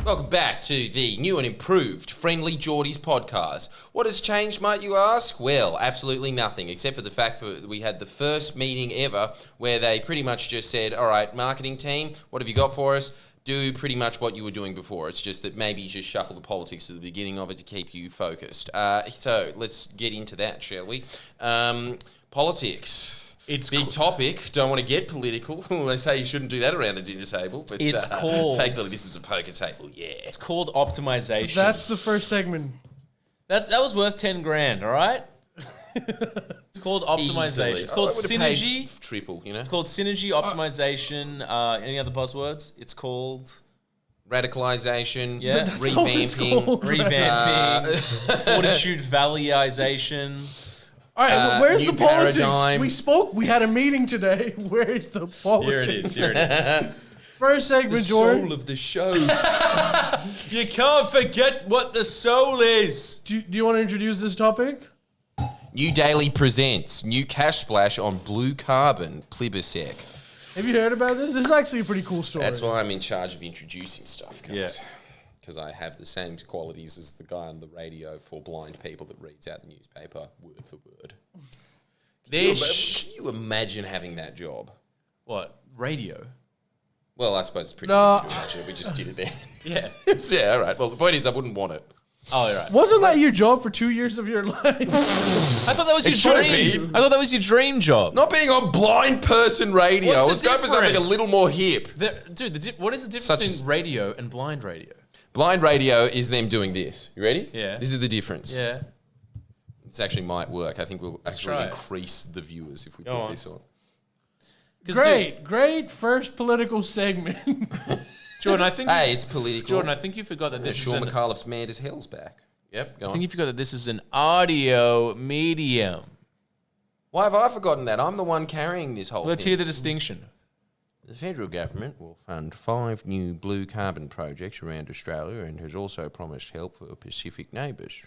Welcome back to the new and improved Friendlyjordies Podcast. What has changed, might you ask? Well, absolutely nothing, except for the fact that we had the first meeting ever where they pretty much just said, all right, marketing team, what have you got for us? Do pretty much what you were doing before. It's just that maybe you just shuffle the politics at the beginning of it to keep you focused. So let's get into that, shall we? Politics. It's big topic. Don't want to get political. They say you shouldn't do that around a dinner table. But it's called... Thankfully, this is a poker table, yeah. It's called optimization. That's the first segment. That was worth 10 grand, all right? It's called optimization. Easily. It's called synergy. Triple, you know? It's called synergy, optimization. Any other buzzwords? It's called... radicalization, yeah. Revamping, Fortitude Valleyization. All right, where's the politics? Paradigm. We spoke. We had a meeting today. Where's the politics? Here it is. First segment, Jordan. The soul of the show. You can't forget what the soul is. Do you want to introduce this topic? New Daily presents new cash splash on blue carbon, Plibersek. Have you heard about this? This is actually a pretty cool story. That's why I'm in charge of introducing stuff, guys. Yeah. Because I have the same qualities as the guy on the radio for blind people that reads out the newspaper word for word. Can you imagine having that job? What? Radio? Well, I suppose it's pretty easy to imagine. We just did it there. Yeah. Yeah, all right. Well, the point is I wouldn't want it. Oh, right. Wasn't that your job for 2 years of your life? I thought that was your dream. I thought that was your dream job. Not being on blind person radio. Let's go for something a little more hip. What is the difference between radio and blind radio? Blind radio is them doing this. You ready? Yeah. This is the difference. Yeah. This actually might work. I think we'll actually try it. Increase the viewers if we Go put on. this on. Great first political segment. Jordan, I think... Hey, it's political. Jordan, I think you forgot that this is Sean McAuliffe's mad as hell's back. Yep, go on. I think you forgot that this is an audio medium. Why have I forgotten that? I'm the one carrying this whole Let's thing. hear the distinction. The federal government will fund 5 new blue carbon projects around Australia and has also promised help for Pacific neighbours.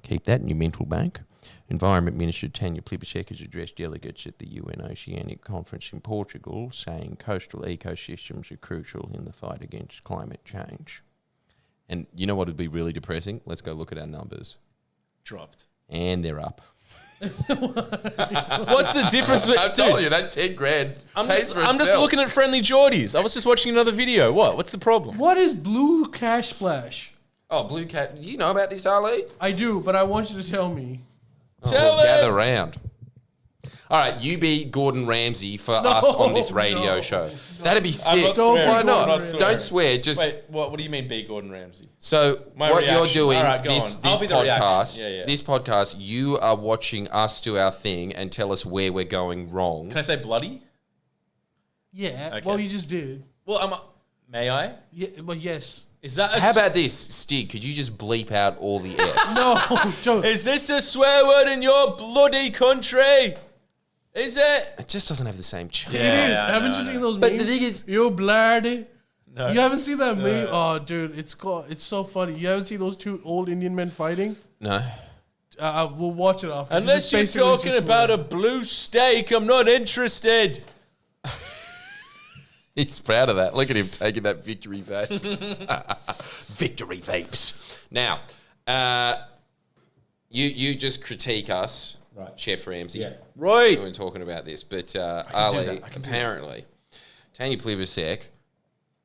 Keep that in your mental bank. Environment Minister Tanya Plibersek has addressed delegates at the UN Oceanic Conference in Portugal, saying coastal ecosystems are crucial in the fight against climate change. And you know what would be really depressing? Let's go look at our numbers. Dropped. And they're up. What's the difference? I told you, that 10 grand I'm pays for just itself. looking at Friendlyjordies. I was just watching another video. What's the problem? What is blue cash splash? Oh, Blue Cat. You know about this, Ali? I do, but I want you to tell me. Tell gather round. All right, you be Gordon Ramsay for us on this radio show. That'd be sick. Why not? Don't swear. Just wait. What do you mean, be Gordon Ramsay? So what reaction. you're doing, All right, this podcast, this podcast, you are watching us do our thing and tell us where we're going wrong. Can I say bloody? Yeah. Okay. Well, you just did. Well, may I? Yeah. Well, yes. Is that? How about this, Stig? Could you just bleep out all the F's? No. Don't. Is this a swear word in your bloody country? Is it? It just doesn't have the same charm. It is. Haven't you seen those But memes? the thing is, Yo, bloody. No. You haven't seen that meme? Oh, dude, it's so funny. You haven't seen those two old Indian men fighting? no. We'll watch it after. Unless you're talking about a blue steak, I'm not interested. He's proud of that. Look at him taking that victory vape. Victory vapes. Now, you just critique us, right. Chef Ramsay. Yeah. Right. We're talking about this, but Ali, apparently, Tanya Plibersek,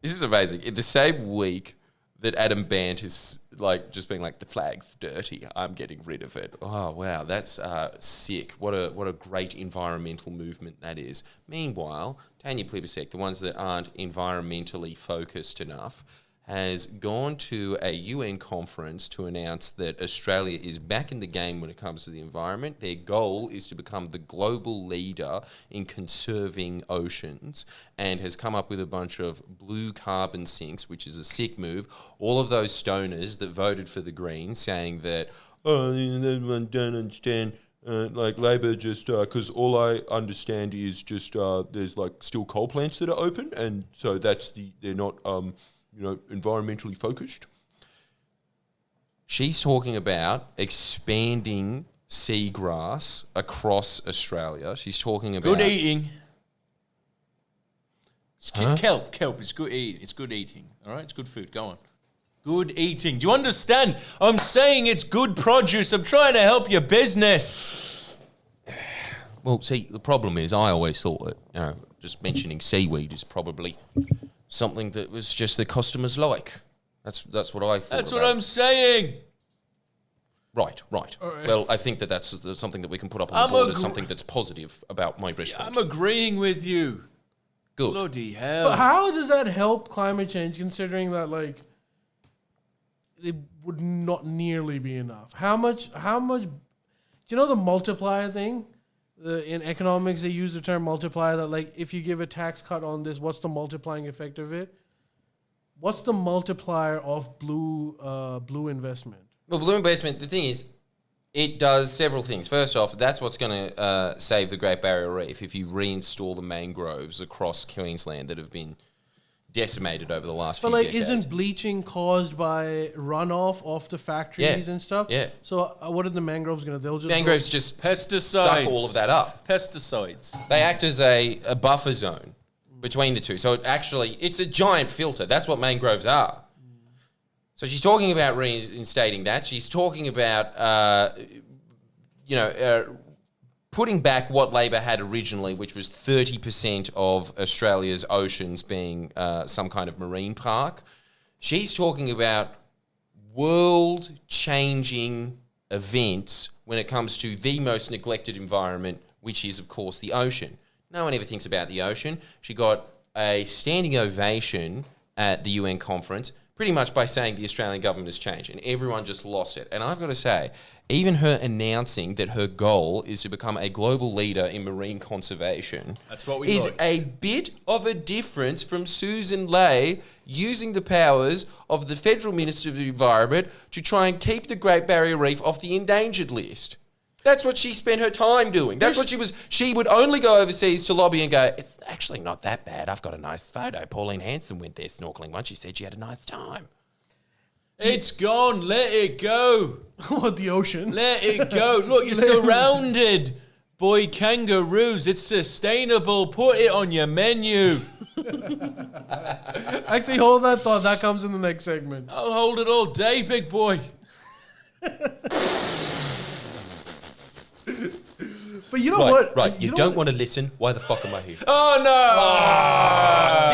this is amazing. In the same week that Adam Bant is like just being like, the flag's dirty, I'm getting rid of it. Oh wow, that's sick. What a great environmental movement that is. Meanwhile, Tanya Plibersek, the ones that aren't environmentally focused enough, has gone to a UN conference to announce that Australia is back in the game when it comes to the environment. Their goal is to become the global leader in conserving oceans, and has come up with a bunch of blue carbon sinks, which is a sick move. All of those stoners that voted for the Greens saying that, oh, I don't understand, like Labor just, because all I understand is just there's like still coal plants that are open, and so they're not... environmentally focused. She's talking about expanding seagrass across Australia. She's talking about... Good eating. Kelp. It's good eating. It's good eating. All right, it's good food. Go on. Good eating. Do you understand? I'm saying it's good produce. I'm trying to help your business. Well, see, the problem is I always thought that, just mentioning seaweed is probably something that was just the customers like. That's what I thought. That's what I'm saying. Right. Well, I think that's something that we can put up on the board as something that's positive about my restaurant. I'm agreeing with you. Good. Bloody hell. But how does that help climate change, considering that, like, it would not nearly be enough? How much, do you know the multiplier thing? In economics, they use the term multiplier, that, like, if you give a tax cut on this, what's the multiplying effect of it? What's the multiplier of blue investment? Well, blue investment, the thing is, it does several things. First off, that's what's going to save the Great Barrier Reef if you reinstall the mangroves across Queensland that have been decimated over the last few decades. But, isn't bleaching caused by runoff off the factories and stuff? Yeah. So what are the mangroves going to do? Mangroves just pesticides. Suck all of that up. Pesticides. They act as a buffer zone between the two. So it's a giant filter. That's what mangroves are. So she's talking about reinstating that. She's talking about, putting back what Labor had originally, which was 30% of Australia's oceans being some kind of marine park. She's talking about world-changing events when it comes to the most neglected environment, which is, of course, the ocean. No one ever thinks about the ocean. She got a standing ovation at the UN conference, pretty much by saying the Australian government has changed, and everyone just lost it. And I've got to say, even her announcing that her goal is to become a global leader in marine conservation is a bit of a difference from Susan Ley using the powers of the Federal Minister of the Environment to try and keep the Great Barrier Reef off the endangered list. That's what she spent her time doing. That's what she would only go overseas to lobby and go, it's actually not that bad. I've got a nice photo. Pauline Hanson went there snorkeling once. She said she had a nice time. It's gone. Let it go. What, the ocean? Let it go. Look, you're surrounded by kangaroos. It's sustainable. Put it on your menu. Actually, hold that thought. That comes in the next segment. I'll hold it all day, big boy. But you know what? Right, you don't want to listen. Why the fuck am I here? Oh, no.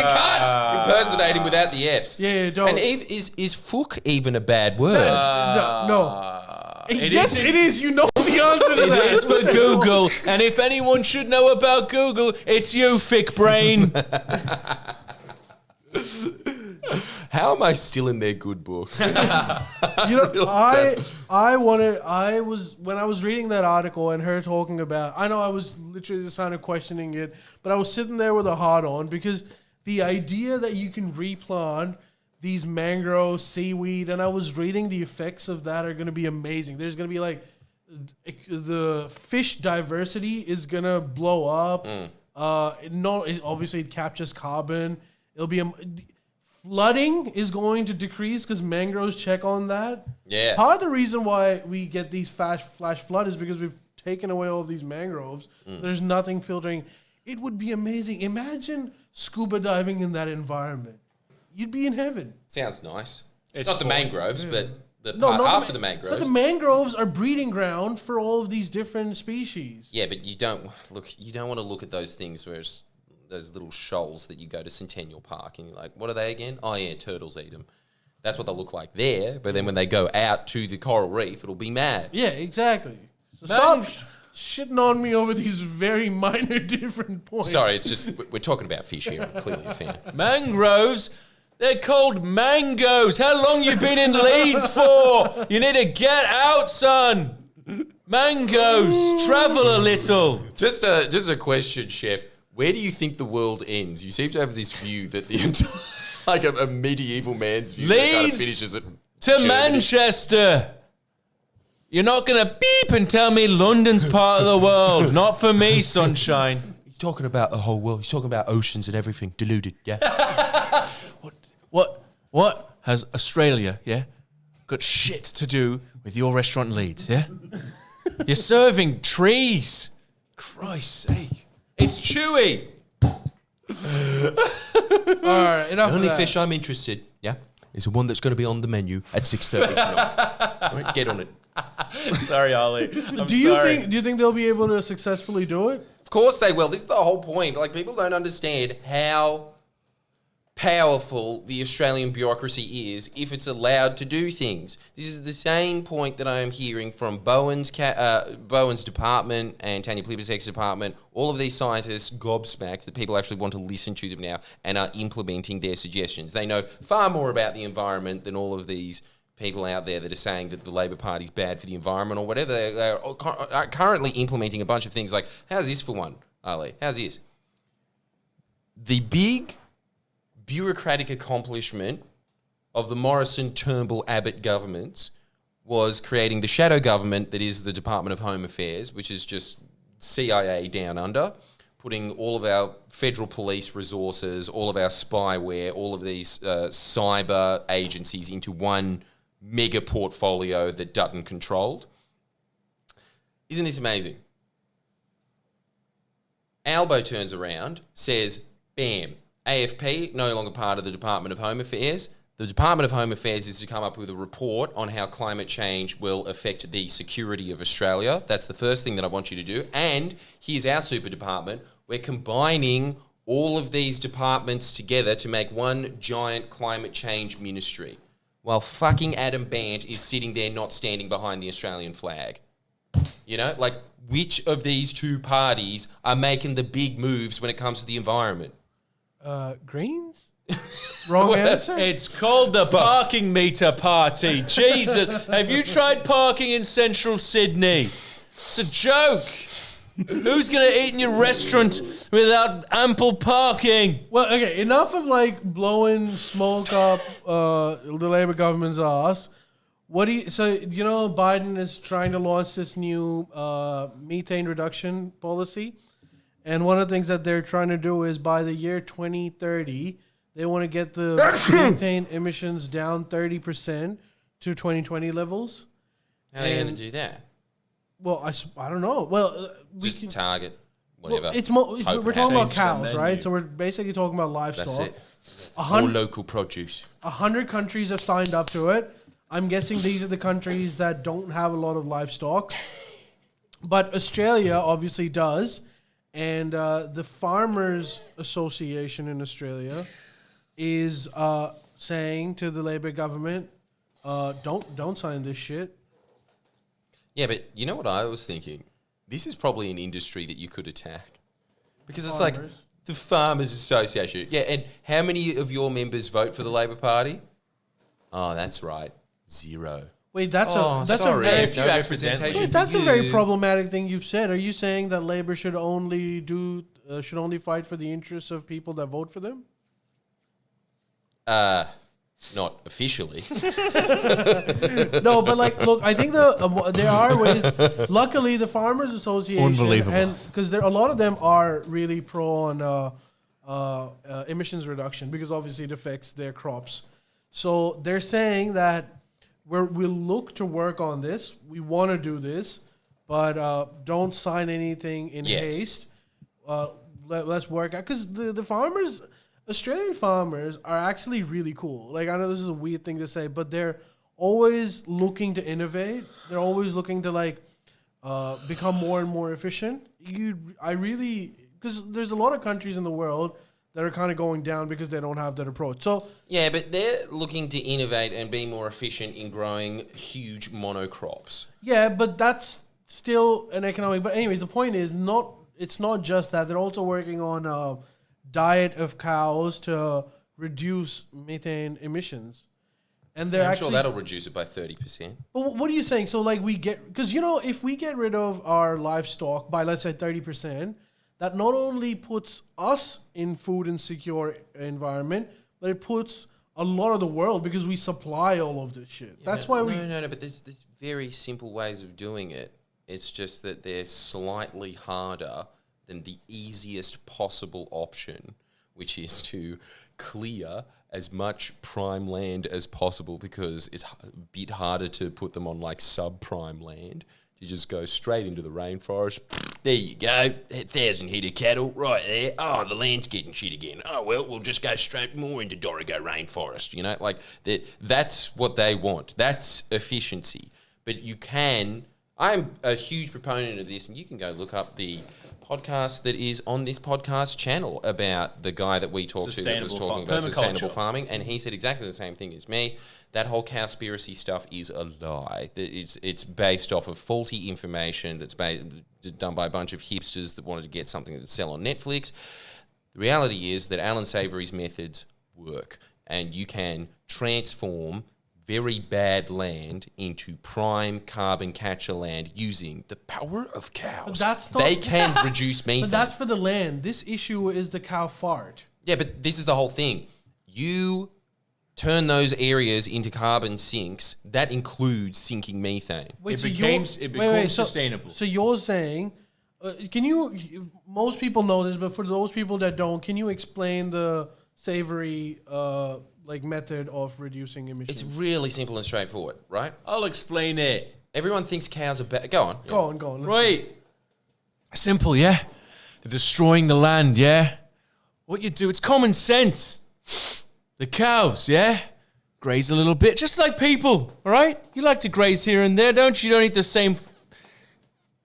You can't impersonate him without the Fs. Yeah, don't. And is fuck even a bad word? No. Yes, it is. You know the answer to that. It is for Google. And if anyone should know about Google, it's you, thick brain. How am I still in their good books? When I was reading that article and her talking about, I know I was literally just kind of questioning it, but I was sitting there with a heart on, because the idea that you can replant these mangrove, seaweed, and I was reading the effects of that are going to be amazing. There's going to be like, the fish diversity is going to blow up. Obviously it captures carbon. It'll be flooding is going to decrease because mangroves check on that. Yeah. Part of the reason why we get these flash flood is because we've taken away all of these mangroves. There's nothing filtering. It would be amazing. Imagine scuba diving in that environment. You'd be in heaven. Sounds nice. It's not the mangroves, but the after the mangroves. But the mangroves are breeding ground for all of these different species. Yeah, but you don't want to look at those things where it's those little shoals that you go to Centennial Park and you're like, what are they again? Oh yeah, turtles eat them. That's what they look like there. But then when they go out to the coral reef, it'll be mad. Yeah, exactly. So stop shitting on me over these very minor different points. Sorry, it's just we're talking about fish here. I'm clearly a fan. Mangroves? They're called mangoes. How long you been in Leeds for? You need to get out, son. Mangoes. Travel a little. Just a question, Chef. Where do you think the world ends? You seem to have this view that the entire, like a medieval man's view that kind of finishes at to Germany. Manchester. You're not going to beep and tell me London's part of the world. Not for me, sunshine. He's talking about the whole world. He's talking about oceans and everything. Deluded, yeah. What has Australia, got shit to do with your restaurant in Leeds, yeah? You're serving trees. Christ's sake. It's chewy. right, enough The only of that. fish I'm interested, is the one that's going to be on the menu at 6:30 tonight. All right, get on it. Sorry, Ollie. Do you think they'll be able to successfully do it? Of course they will. This is the whole point. Like, people don't understand how powerful the Australian bureaucracy is if it's allowed to do things. This is the same point that I am hearing from Bowen's department and Tanya Plibersek's department. All of these scientists gobsmacked that people actually want to listen to them now and are implementing their suggestions. They know far more about the environment than all of these people out there that are saying that the Labor Party's bad for the environment or whatever. They're currently implementing a bunch of things like, how's this for one, Ali? How's this? The big bureaucratic accomplishment of the Morrison, Turnbull, Abbott governments was creating the shadow government that is the Department of Home Affairs, which is just CIA down under, putting all of our federal police resources, all of our spyware, all of these cyber agencies into one mega portfolio that Dutton controlled. Isn't this amazing? Albo turns around, says, bam, AFP, no longer part of the Department of Home Affairs. The Department of Home Affairs is to come up with a report on how climate change will affect the security of Australia. That's the first thing that I want you to do. And here's our super department. We're combining all of these departments together to make one giant climate change ministry, while fucking Adam Bandt is sitting there not standing behind the Australian flag. You know, like, which of these two parties are making the big moves when it comes to the environment? Greens? Wrong answer? It's called the parking meter party. Jesus, have you tried parking in central Sydney? It's a joke. Who's going to eat in your restaurant without ample parking? Well, okay, enough of like blowing smoke up the Labor government's ass. Biden is trying to launch this new methane reduction policy. And one of the things that they're trying to do is by the year 2030, they want to get the methane emissions down 30% to 2020 levels. How are they going to do that? Well, I don't know. Well, Just target whatever. Well, we're talking about Change the cows, right? menu. So we're basically talking about livestock. That's it. Or local produce. 100 countries have signed up to it. I'm guessing these are the countries that don't have a lot of livestock. But Australia obviously does. And the Farmers Association in Australia is saying to the Labor government, don't sign this shit. Yeah, but you know what I was thinking? This is probably an industry that you could attack. Because it's Farmers. like the Farmers Association. Yeah, and how many of your members vote for the Labor Party? Oh, that's right. 0. Wait, that's a sorry. very If you no accidentally- representation Wait, for that's a you. very problematic thing you've said. Are you saying that Labor should only fight for the interests of people that vote for them? Not officially. No, but like, look, I think there are ways. Luckily, the Farmers Association, Unbelievable. and because a lot of them are really pro on emissions reduction because obviously it affects their crops. So they're saying that we'll look to work on this. We want to do this, but don't sign anything in Yet. haste. Let's work out because the farmers. Australian farmers are actually really cool. Like, I know this is a weird thing to say, but they're always looking to innovate. They're always looking to become more and more efficient. Because there's a lot of countries in the world that are kind of going down because they don't have that approach. So Yeah, but they're looking to innovate and be more efficient in growing huge monocrops. yeah, but that's still an economic. But anyways, the point is it's not just that. They're also working on diet of cows to reduce methane emissions. And they're I'm actually sure that'll reduce it by 30%. But what are you saying? So like because if we get rid of our livestock by let's say 30%, that not only puts us in food insecure environment, but it puts a lot of the world because we supply all of this shit. That's why No, but there's very simple ways of doing it. It's just that they're slightly harder than the easiest possible option, which is to clear as much prime land as possible because it's a bit harder to put them on like subprime land You just go straight into the rainforest. There you go, 1,000 head of cattle right there. Oh, the land's getting shit again. Oh, well, we'll just go straight more into Dorrigo rainforest. You know, like that's what they want. That's efficiency. But you can, I'm a huge proponent of this, and you can go look up the podcast that is on this podcast channel about the guy that we talked to that was talking about sustainable farming, and he said exactly the same thing as me. That whole cowspiracy stuff is a lie. It's based off of faulty information that's done by a bunch of hipsters that wanted to get something to sell on Netflix. The reality is that Alan Savory's methods work, and you can transform very bad land into prime carbon catcher land using the power of cows. They can reduce methane. But that's for the land. This issue is the cow fart. Yeah, but this is the whole thing. You turn those areas into carbon sinks. That includes sinking methane. Wait, it becomes sustainable. So you're saying, most people know this, but for those people that don't, can you explain the Savory method of reducing emissions? It's really simple and straightforward, right? I'll explain it. Everyone thinks cows are bad. Go on. Go on. Right. Simple, yeah? They're destroying the land, yeah? What you do, it's common sense. The cows, yeah? Graze a little bit, just like people, all right? You like to graze here and there, don't you? You don't eat the same...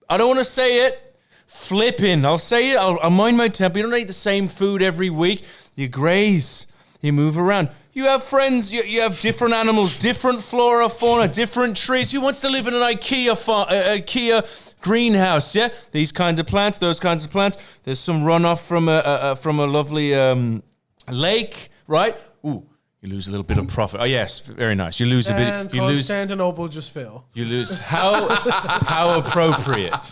I don't want to say it. Flipping. I'll say it. I'll mind my temper. You don't eat the same food every week. You graze. You move around. You have friends. You have different animals, different flora, fauna, different trees. Who wants to live in an IKEA greenhouse? Yeah, these kinds of plants, those kinds of plants. There's some runoff from a lovely lake, right? Ooh, you lose a little bit of profit. Oh yes, very nice. You lose a bit. You lose. Constantinople just fell. You lose. How appropriate.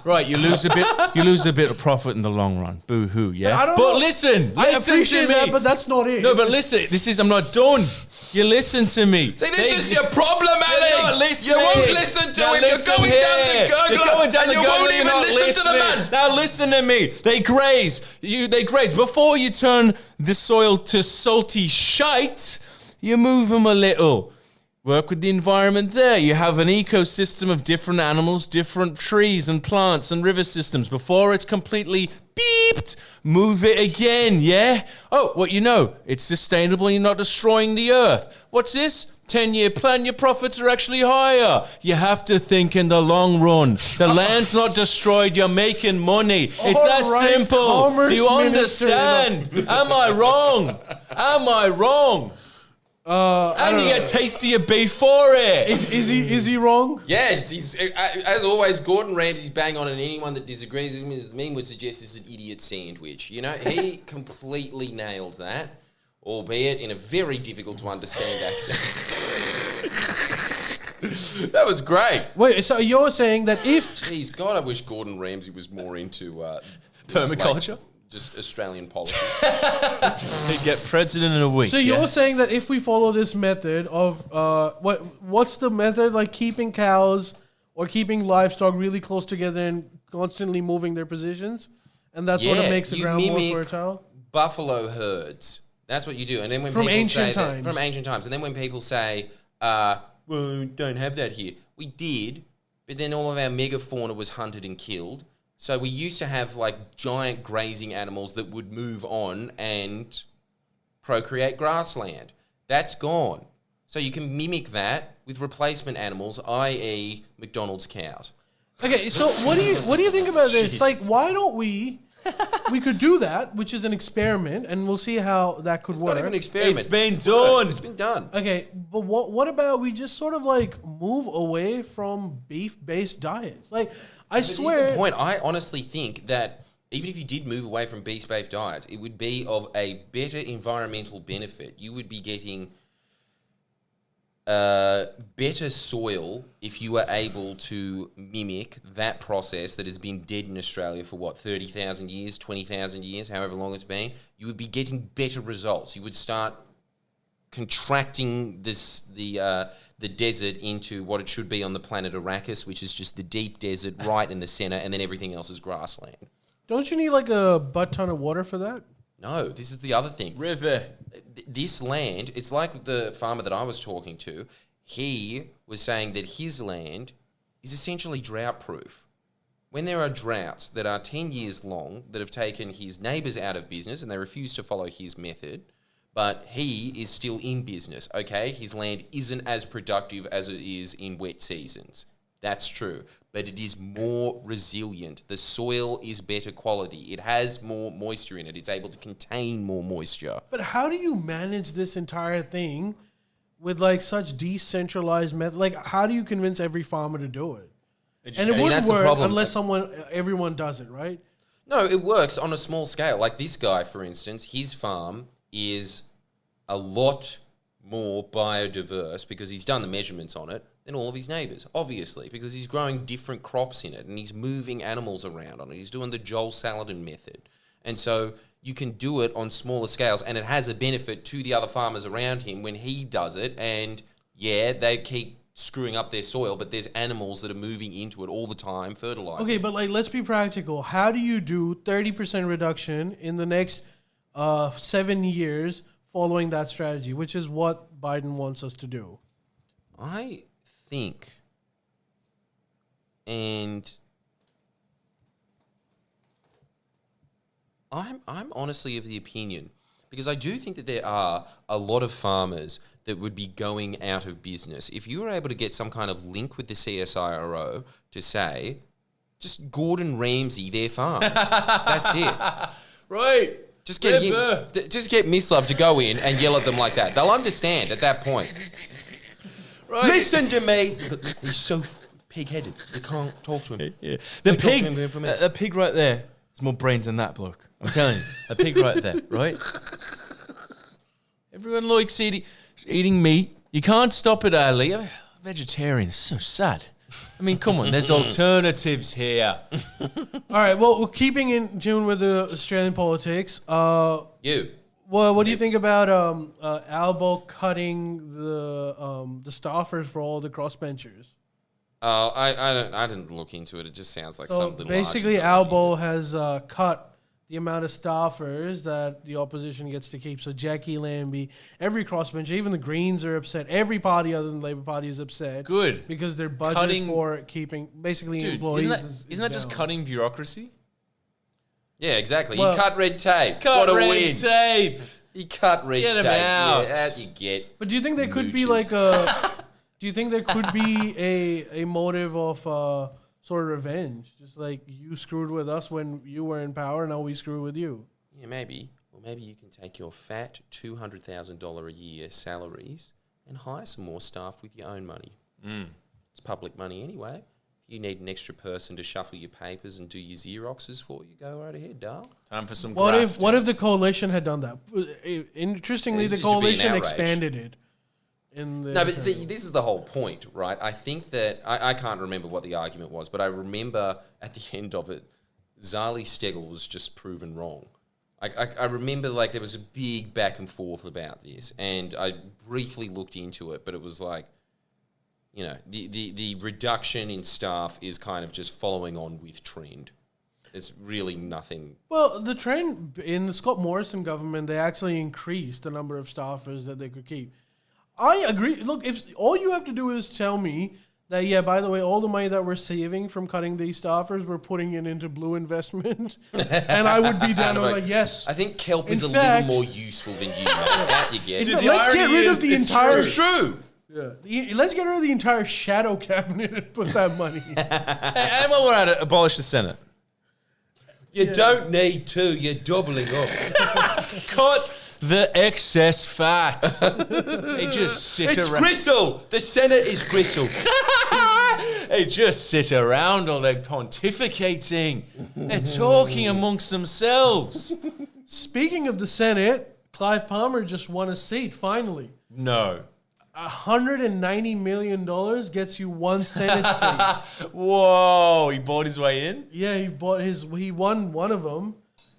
Right, you lose a bit of profit in the long run. Boo hoo, yeah. But listen I appreciate to me. that, but that's not it. No, but listen. I'm not done. You listen to me. See, this is your problem, Ali. You won't listen to him. You're going down the gurgler, and you won't even listen to the man. Now listen to me. They graze. They graze. Before you turn the soil to salty shite, you move them a little. Work with the environment there. You have an ecosystem of different animals, different trees and plants and river systems. Before it's completely beeped, move it again, yeah? Oh, what you know, it's sustainable and you're not destroying the earth. What's this? 10-year plan, your profits are actually higher. You have to think in the long run. The land's not destroyed, you're making money. It's that simple. Do you understand? Am I wrong? Am I wrong? And you get tastier beef for it. Is he wrong? Yes, he's as always. Gordon Ramsay's bang on, and anyone that disagrees with me would suggest it's an idiot sandwich. You know, he completely nailed that, albeit in a very difficult to understand accent. That was great. Wait, so you're saying that if... Jeez, God, I wish Gordon Ramsay was more into... permaculture? Just Australian policy. He'd get president in a week. So you're saying that if we follow this method of... what's the method? Like keeping cows or keeping livestock really close together and constantly moving their positions? And that's what makes the ground more fertile? Buffalo herds. That's what you do. And then when from people ancient say times. From ancient times. And then when people say... well, we don't have that here. We did, but then all of our megafauna was hunted and killed. So we used to have like giant grazing animals that would move on and procreate grassland. That's gone. So you can mimic that with replacement animals, i.e. McDonald's cows. Okay, so what do you think about this? Like, why don't we could do that, which is an experiment, and we'll see how that could work. Not even an experiment. It's been done. It's been done. Okay, but what about we just sort of like move away from beef-based diets? Like, I swear. Here's the point. I honestly think that even if you did move away from beef-based diets, it would be of a better environmental benefit. You would be getting better soil if you were able to mimic that process that has been dead in Australia for 30,000 years, 20,000 years, however long it's been. You would be getting better results. You would start contracting the desert into what it should be on the planet Arrakis, which is just the deep desert right in the center, and then everything else is grassland. Don't you need like a butt ton of water for that? No, this is the other thing. River. This land, it's like the farmer that I was talking to. He was saying that his land is essentially drought-proof. When there are droughts that are 10 years long that have taken his neighbours out of business and they refuse to follow his method, but he is still in business, okay? His land isn't as productive as it is in wet seasons. That's true. But it is more resilient. The soil is better quality. It has more moisture in it. It's able to contain more moisture. But how do you manage this entire thing with like such decentralized method? Like, how do you convince every farmer to do it? And it wouldn't work unless everyone does it, right? No, it works on a small scale. Like this guy, for instance, his farm is a lot more biodiverse because he's done the measurements on it than all of his neighbours, obviously, because he's growing different crops in it and he's moving animals around on it. He's doing the Joel Salatin method. And so you can do it on smaller scales and it has a benefit to the other farmers around him when he does it. And yeah, they keep screwing up their soil, but there's animals that are moving into it all the time, fertilizing. Okay, but like, let's be practical. How do you do 30% reduction in the next 7 years following that strategy, which is what Biden wants us to do? I think, and I'm honestly of the opinion, because I do think that there are a lot of farmers that would be going out of business. If you were able to get some kind of link with the CSIRO to say, just Gordon Ramsay their farms. That's it. Right. Just get Miss Love to go in and yell at them like that. They'll understand at that point. Right. Listen to me. He's so pig-headed. You can't talk to him. Yeah. The pig right there has more brains than that bloke. I'm telling you. A pig right there, right? Everyone likes eating meat. You can't stop it, Ali. Vegetarian is so sad. I mean, come on, there's alternatives here. All right, well, we're keeping in tune with the Australian politics. You. Well, what do you think about Albo cutting the staffers for all the crossbenchers? I didn't look into it. It just sounds like something. Basically, Albo has cut the amount of staffers that the opposition gets to keep. So Jackie Lambie, every crossbencher, even the Greens are upset. Every party other than the Labour Party is upset. Good. Because their budget for keeping basically employees isn't that just cutting bureaucracy? Yeah, exactly. Well, he cut red tape. What a win. Tape. He cut red tape. Get him out. Yeah, out you get. But do you think there could be like a... Do you think there could be a motive of sort of revenge? Just like you screwed with us when you were in power, now we screw with you. Yeah, maybe. Or maybe you can take your fat $200,000 a year salaries and hire some more staff with your own money. It's public money anyway. If you need an extra person to shuffle your papers and do your Xeroxes for you, go right ahead, darl. Time for some What if the coalition had done that? Interestingly, the coalition expanded it. No, but see, this is the whole point, right? I think that, I can't remember what the argument was, but I remember at the end of it, Zali Steggall was just proven wrong. I remember like there was a big back and forth about this, and I briefly looked into it, but it was like, you know, the reduction in staff is kind of just following on with trend. It's really nothing. Well, the trend in the Scott Morrison government, they actually increased the number of staffers that they could keep. I agree. Look, if all you have to do is tell me that, yeah, by the way, all the money that we're saving from cutting these staffers, we're putting it into blue investment, and I would be down. I'm like, yes. I think kelp is a little more useful than you. That you get. Let's get rid of the entire. It's true. Yeah, let's get rid of the entire shadow cabinet and put that money. Hey, while we're at it, abolish the Senate. You don't need to. You're doubling up. Cut the excess fat. They just sit around. It's gristle. The Senate is gristle. They just sit around all day pontificating. They're talking amongst themselves. Speaking of the Senate, Clive Palmer just won a seat, finally. No. $190 million gets you one Senate seat. Whoa, he bought his way in? Yeah, he won one of them.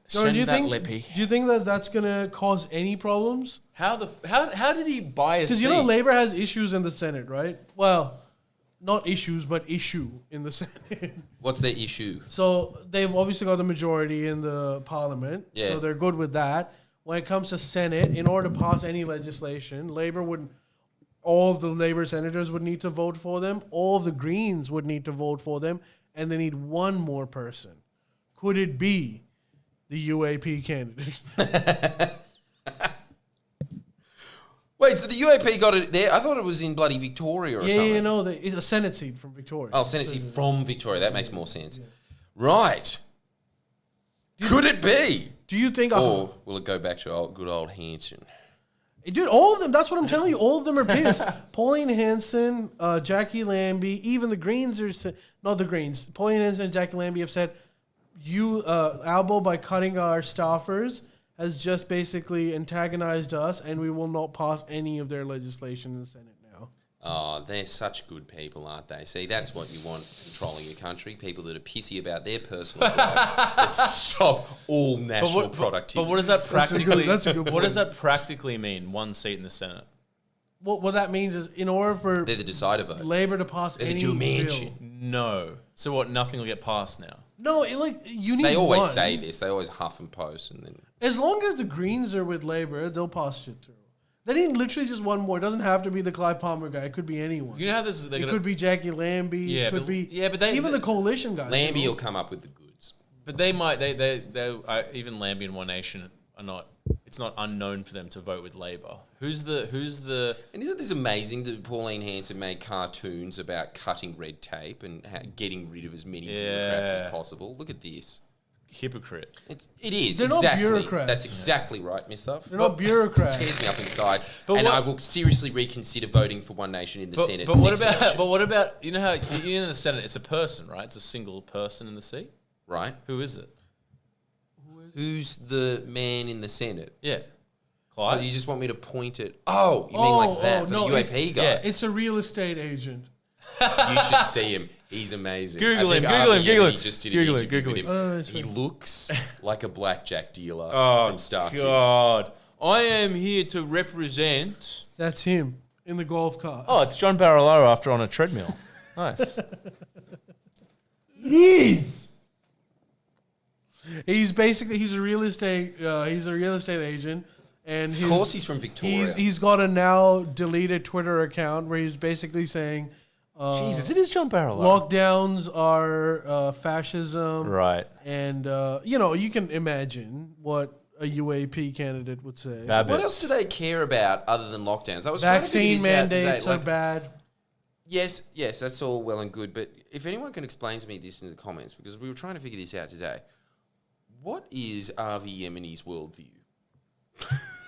Send do you that think, lippy. Do you think that that's going to cause any problems? How did he buy a seat? Because you know Labour has issues in the Senate, right? Well, not issues, but issue in the Senate. What's their issue? So they've obviously got the majority in the Parliament, yeah. So they're good with that. When it comes to Senate, in order to pass any legislation, Labour would all of the Labour senators would need to vote for them. All of the Greens would need to vote for them. And they need one more person. Could it be the UAP candidate? Wait, so the UAP got it there? I thought it was in bloody Victoria or something. Yeah, no, it's a Senate seat from Victoria. Oh, Senate seat from Victoria. That makes more sense. Yeah. Right. Could it be? Do you think... Or will it go back to good old Hanson? Dude, all of them, that's what I'm telling you. All of them are pissed. Pauline Hanson, Jackie Lambie, even the Greens are... Not the Greens. Pauline Hanson and Jackie Lambie have said, Albo, by cutting our staffers, has just basically antagonized us, and we will not pass any of their legislation in the Senate now. Oh, they're such good people, aren't they? See, that's what you want controlling your country. People that are pissy about their personal lives that stop all national productivity. But what does that practically... That's a good point. What does that practically mean, one seat in the Senate? What that means is, in order for... They're the decider vote. Labor to pass any bill... No. So what, nothing will get passed now? No, you need They always one. say this. They always huff and post and then... As long as the Greens are with Labor, they'll pass shit through. They need literally just one more. It doesn't have to be the Clive Palmer guy. It could be anyone. You know how this is... It could be Jackie Lambie. Yeah, it could be... Yeah, but they... Even the coalition guys. Lambie will come up with the goods. But they might... Even Lambie and One Nation are not... It's not unknown for them to vote with Labor. Who's the... And isn't this amazing that Pauline Hanson made cartoons about cutting red tape and getting rid of as many bureaucrats as possible? Look at this. Hypocrite. It is. They're exactly. not bureaucrats. That's exactly right, Mister. They're not bureaucrats. It tears me up inside. And I will seriously reconsider voting for One Nation in the Senate. But what about... You know how you're in the Senate, it's a person, right? It's a single person in the seat. Right. Who is it? Who's the man in the Senate? Yeah. Oh, Clive? you just want me to point it? Oh, you mean like that for the UAP guy? Yeah. It's a real estate agent. You should see him. He's amazing. Google him. He just did an interview Google with him. He looks like a blackjack dealer from Star City. God. I am here to represent... That's him in the golf cart. Oh, it's John Barilaro after on a treadmill. Nice. It is. He's a real estate agent, and Of course he's from Victoria. He's got a now deleted Twitter account where he's basically saying, Jesus, it is John Barilaro. lockdowns are fascism, Right. And you can imagine what a UAP candidate would say. What else do they care about other than lockdowns? I was Vaccine trying to figure this out mandates today. are bad. Yes, that's all well and good. But if anyone can explain to me this in the comments, because we were trying to figure this out today, what is RV Yemeni's worldview?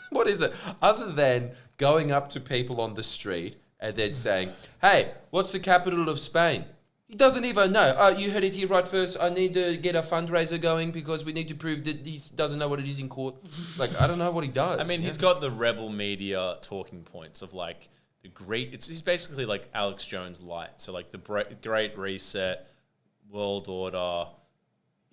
What is it? Other than going up to people on the street and then saying, hey, what's the capital of Spain? He doesn't even know. Oh, you heard it here right first. I need to get a fundraiser going because we need to prove that he doesn't know what it is in court. Like, I don't know what he does. I mean, he's got the rebel media talking points of like he's basically like Alex Jones light. So like the Great Reset, World Order.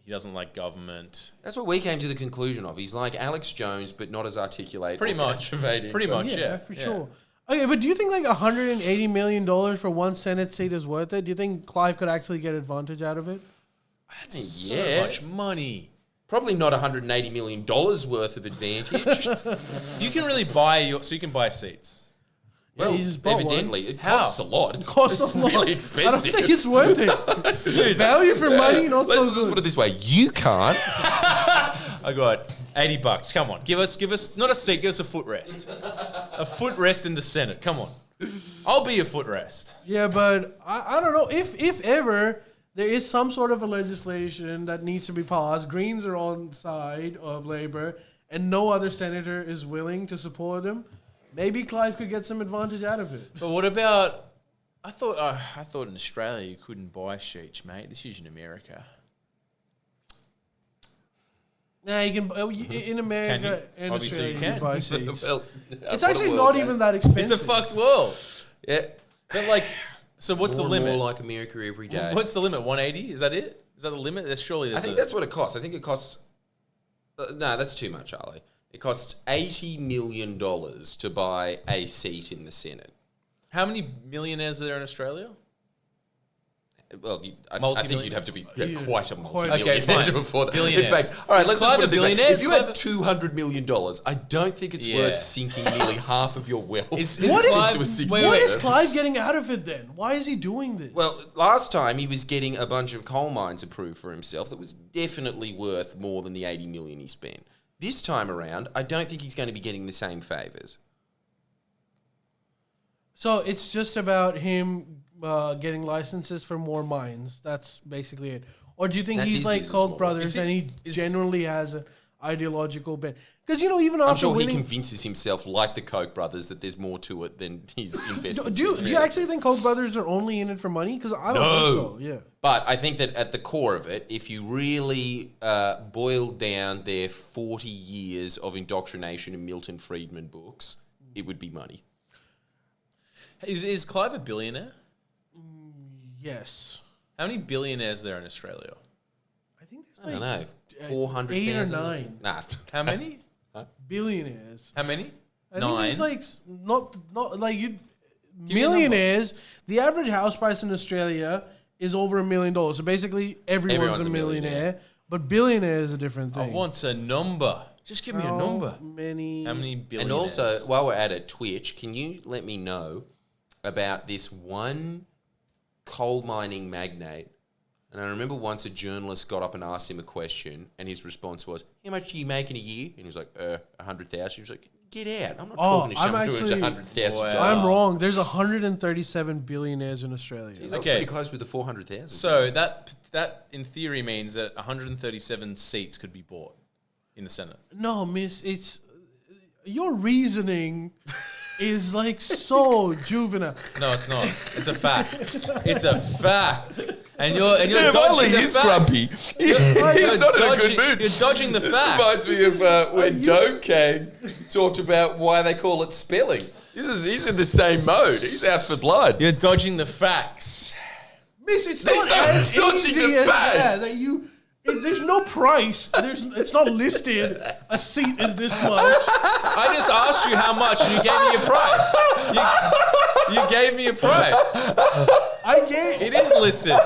He doesn't like government. That's what we came to the conclusion of. He's like Alex Jones, but not as articulate. Pretty much. Yeah. For sure. Okay, but do you think like $180 million for one Senate seat is worth it? Do you think Clive could actually get advantage out of it? That's so much money. Probably not $180 million worth of advantage. You can really buy so you can buy seats. Well, you just bought evidently, it How? costs a lot. It's Costs a lot. really expensive. I don't think it's worth it. Dude, value for money, not so Let's good. put it this way. You can't. I got $80. Come on. Give us not a seat, give us a footrest. A footrest in the Senate. Come on. I'll be a footrest. Yeah, but I don't know. If ever there is some sort of a legislation that needs to be passed, Greens are on side of Labour, and no other senator is willing to support them, maybe Clive could get some advantage out of it. But what about... I thought in Australia you couldn't buy sheets, mate. This is in America. Nah, you can in America and Obviously Australia you can. buy seats. Well, It's actually not even that expensive. It's a fucked world. Yeah. But like, so what's More the and limit? more like America every day. What's the limit? 180? Is that it? Is that the limit? I think that's what it costs. I think it costs... no, that's too much, Charlie. It costs $80 million to buy a seat in the Senate. How many millionaires are there in Australia? Well, I think you'd have to be quite a multi-millionaire Okay, fine. to afford that. Billionaires. In fact, all right, let's just Clive put it a this way. billionaire? If you had $200 million, I don't think it's worth sinking nearly half of your wealth What is into a six. What is Clive getting out of it then? Why is he doing this? Well, last time he was getting a bunch of coal mines approved for himself that was definitely worth more than the $80 million he spent. This time around, I don't think he's going to be getting the same favours. So it's just about him getting licenses for more mines. That's basically it. Or do you think That's he's his like business Koch model. brothers and he genuinely has an ideological bent? Because, you know, even after I'm sure winning... he convinces himself, like the Koch brothers, that there's more to it than his investments. Do you actually think Koch brothers are only in it for money? Because I don't think so, yeah. But I think that at the core of it, if you really boiled down their 40 years of indoctrination in Milton Friedman books, it would be money. Is Clive a billionaire? Yes. How many billionaires are there in Australia? I think I there's don't know. 400,000? 8 or 9 Nah. How many? billionaires. How many? I 9. think there's like not like you millionaires. The average house price in Australia is over $1 million. So basically, everyone's a millionaire. But billionaire is a different I thing. want a number. Just give me a number. How many billionaires? And also, while we're at it, Twitch, can you let me know about this one coal mining magnate? And I remember once a journalist got up and asked him a question, and his response was, "How much do you make in a year?" And he was like, 100,000. He was like, "Get out! I'm not talking to someone who earns 100,000." I'm wrong. There's 137 billionaires in Australia. He's pretty close with the 400,000. So that in theory means that 137 seats could be bought in the Senate. No, miss, it's your reasoning is like so juvenile. No, it's not. It's a fact. It's a fact. And you're dodging the facts. grumpy. He's not in a good mood. You're dodging the facts. This reminds me of when Doe Kang talked about why they call it spelling. He's in the same mode. He's out for blood. You're dodging the facts. Miss, it's He's not not as dodging easy the as facts. that. There's no price. It's not listed. A seat is this much. I just asked you how much, and you gave me a price. You gave me a price. It is listed.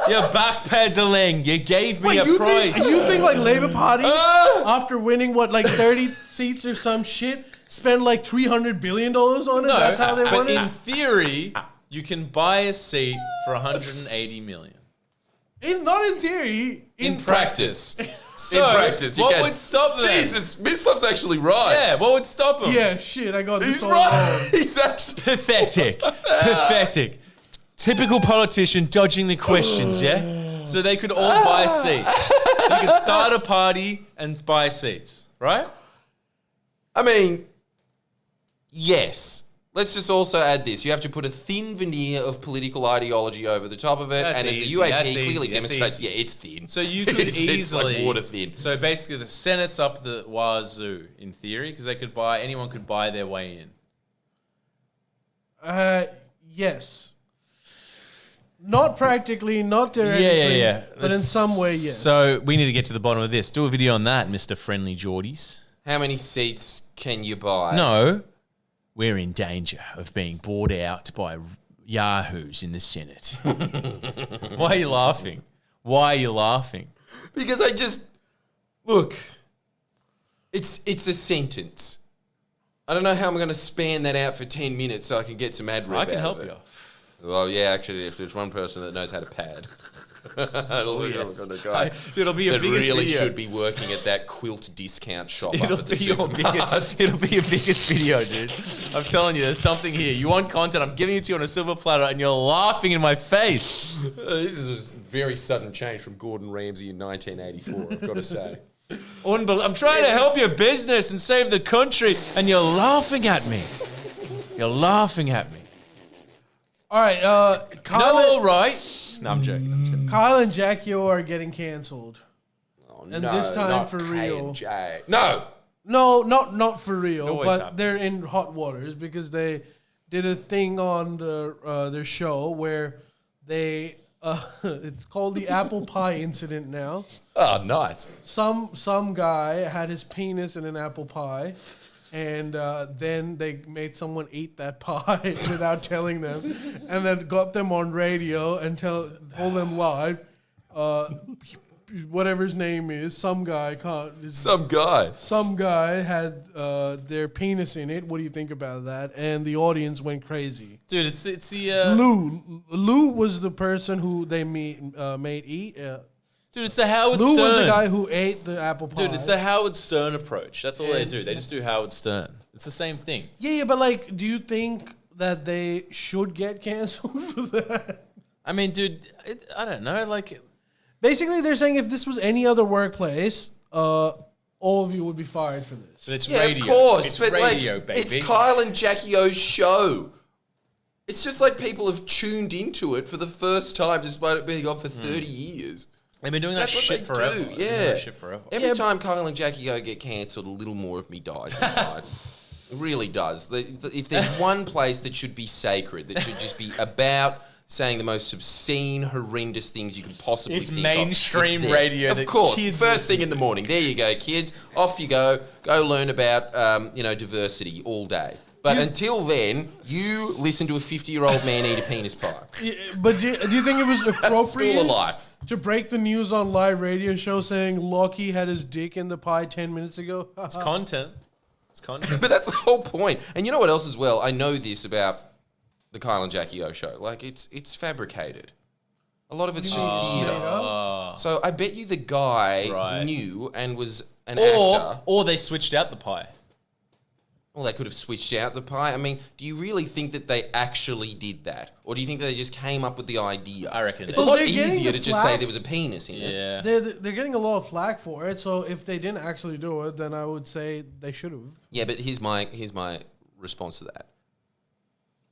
You're backpedaling. You gave me a price. You think like Labour Party, after winning, 30 seats or some shit, spend like $300 billion on it? No, That's how they but won it? in theory, you can buy a seat for $180 million. Not in theory. In practice. So, in practice. You what can. would stop them? Jesus, Mislop's actually right. Yeah, what would stop them? Yeah, shit, I got this He's all right. wrong. He's actually... Pathetic. Typical politician dodging the questions, yeah? So they could all buy seats. You could start a party and buy seats, right? I mean, yes. Let's just also add this. You have to put a thin veneer of political ideology over the top of it. That's and as easy, the UAP that's clearly easy, demonstrates, that's easy. yeah, it's thin. So you could easily... It's like water thin. So basically the Senate's up the wazoo, in theory, because anyone could buy their way in. Yes. Not practically, not directly. Yeah. But in some way, yes. So we need to get to the bottom of this. Do a video on that, Mr. Friendlyjordies. How many seats can you buy? No, we're in danger of being bought out by yahoos in the Senate. Why are you laughing? Because I just... Look, it's a sentence. I don't know how I'm going to span that out for 10 minutes so I can get some ad rev I can out help of it. you. Well, yeah, actually, if there's one person that knows how to pad, it'll be the guy It'll be your that biggest really video. should be working at that quilt discount shop up It'll at the be your supermarket. It'll be your biggest video, dude. I'm telling you, there's something here. You want content? I'm giving it to you on a silver platter, and you're laughing in my face. This is a very sudden change from Gordon Ramsay in 1984, I've got to say. I'm trying to help your business and save the country, and you're laughing at me. All right, All right. No, I'm joking. Kyle and Jackie O are getting canceled. Oh, And this time not for K real. and J. No! No, not for real, always but happens. they're in hot waters because they did a thing on their show where they it's called the apple pie incident now. Oh, nice. Some guy had his penis in an apple pie, And then they made someone eat that pie without telling them, and then got them on radio and told them live. Whatever his name is, some guy had their penis in it. What do you think about that? And the audience went crazy. Dude, it's the Lou was the person who they made eat. Dude, it's the Howard Lou Stern. was the guy who ate the apple pie. Dude, it's the Howard Stern approach. That's all they do. They just do Howard Stern. It's the same thing. Yeah, but like, do you think that they should get canceled for that? I mean, dude, I don't know. Like, basically, they're saying if this was any other workplace, all of you would be fired for this. But it's Yeah, radio. of course. It's but radio, like, baby. it's Kyle and Jackie O's show. It's just like people have tuned into it for the first time despite it being on for 30 years. They've been doing That's that what shit they forever. do, They've been doing yeah. that shit forever. Every time Kyle and Jackie O get cancelled, a little more of me dies inside. It really does. If there's one place that should be sacred, that should just be about saying the most obscene, horrendous things you can possibly It's think mainstream of. It's radio Of that course, kids first thing listen in the to. morning. There you go, kids. Off you go. Go learn about diversity all day. But until then, you listen to a 50-year-old man eat a penis pie. Yeah, but do you think it was That's school appropriate of life. to break the news on live radio show saying Lockie had his dick in the pie 10 minutes ago? It's content. It's content. But that's the whole point. And you know what else as well? I know this about the Kyle and Jackie O show. Like, it's fabricated. A lot of it's just theatre. So I bet you the guy knew and was an actor. Or they switched out the pie. Well, they could have switched out the pie. I mean, do you really think that they actually did that? Or do you think they just came up with the idea? I reckon it's they a lot They're getting easier the to just say flack. there was a penis in it. Yeah. They're getting a lot of flack for it, so if they didn't actually do it, then I would say they should have. Yeah, but here's my response to that.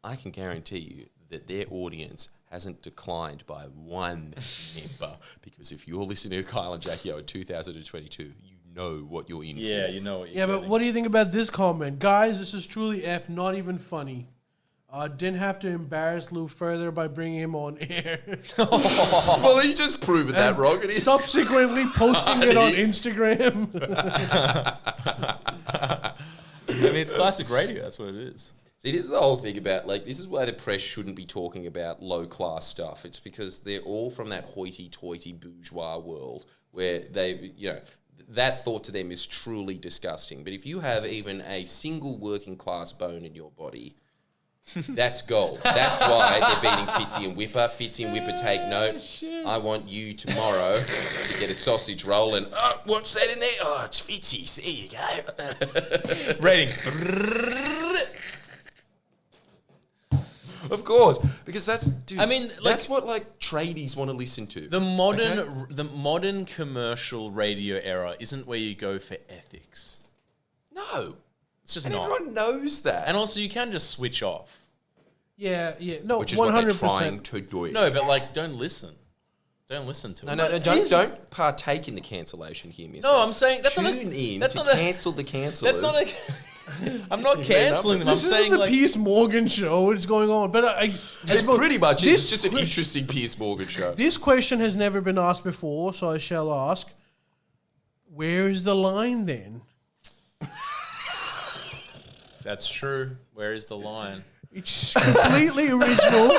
I can guarantee you that their audience hasn't declined by one member, because if you're listening to Kyle and Jackie O in 2022, you know what you're in Yeah, for. you know what you're Yeah, but getting. what do you think about this comment? Guys, this is truly F, not even funny. Didn't have to embarrass Lou further by bringing him on air. Well, you just proven that wrong. It is. Subsequently posting it on Instagram. I mean, it's classic radio. That's what it is. See, this is the whole thing about, like, this is why the press shouldn't be talking about low-class stuff. It's because they're all from that hoity-toity bourgeois world where they, that thought to them is truly disgusting. But if you have even a single working-class bone in your body, that's gold. That's why they're beating Fitzy and Whipper. Fitzy and Whipper, take note. Shit. I want you tomorrow to get a sausage roll and, what's that in there? Oh, it's Fitzy's. There you go. Ratings. Of course, because that's, dude, I mean, like, that's what, like, tradies want to listen to. The modern commercial radio era isn't where you go for ethics. No. It's just And not. everyone knows that. And also, you can just switch off. Yeah, no, Which is 100%. what they're trying to do. No, but like, don't listen. Don't listen to it. No, don't partake in the cancellation here, miss. No, I'm saying that's Tune not a, in that's to not a, cancel the cancellers. That's not a. I'm not canceling them. I'm This saying is the like. Piers Morgan show. What is going on? But I suppose pretty much this it's just an que- interesting Piers Morgan show. This question has never been asked before, so I shall ask. Where is the line then? That's true. Where is the line? It's completely original.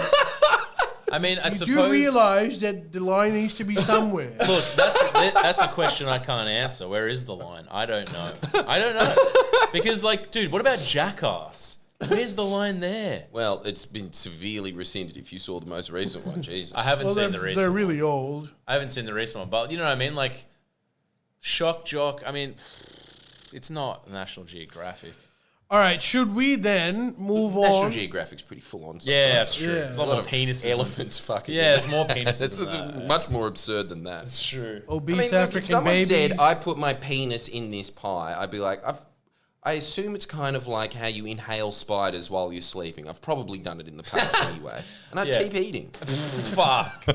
I mean, I You suppose. do realize that the line needs to be somewhere. Look, that's a question I can't answer. Where is the line? I don't know. Because, like, dude, what about Jackass? Where's the line there? Well, it's been severely rescinded if you saw the most recent one. Jesus. I haven't seen the recent they're one. really old. I haven't seen the recent one, but you know what I mean? Like, Shock Jock, I mean, it's not National Geographic. All right, should we then move National on? Geographic's pretty full on. Yeah, that's true. Yeah. It's a lot more penises. Elephants fucking. Yeah, it's more penises That's than that. much more absurd than that. It's true. Obese I mean, look, if African someone babies. said, I put my penis in this pie, I'd be like, I assume it's kind of like how you inhale spiders while you're sleeping. I've probably done it in the past anyway. And I'd Yeah. keep eating. Fuck.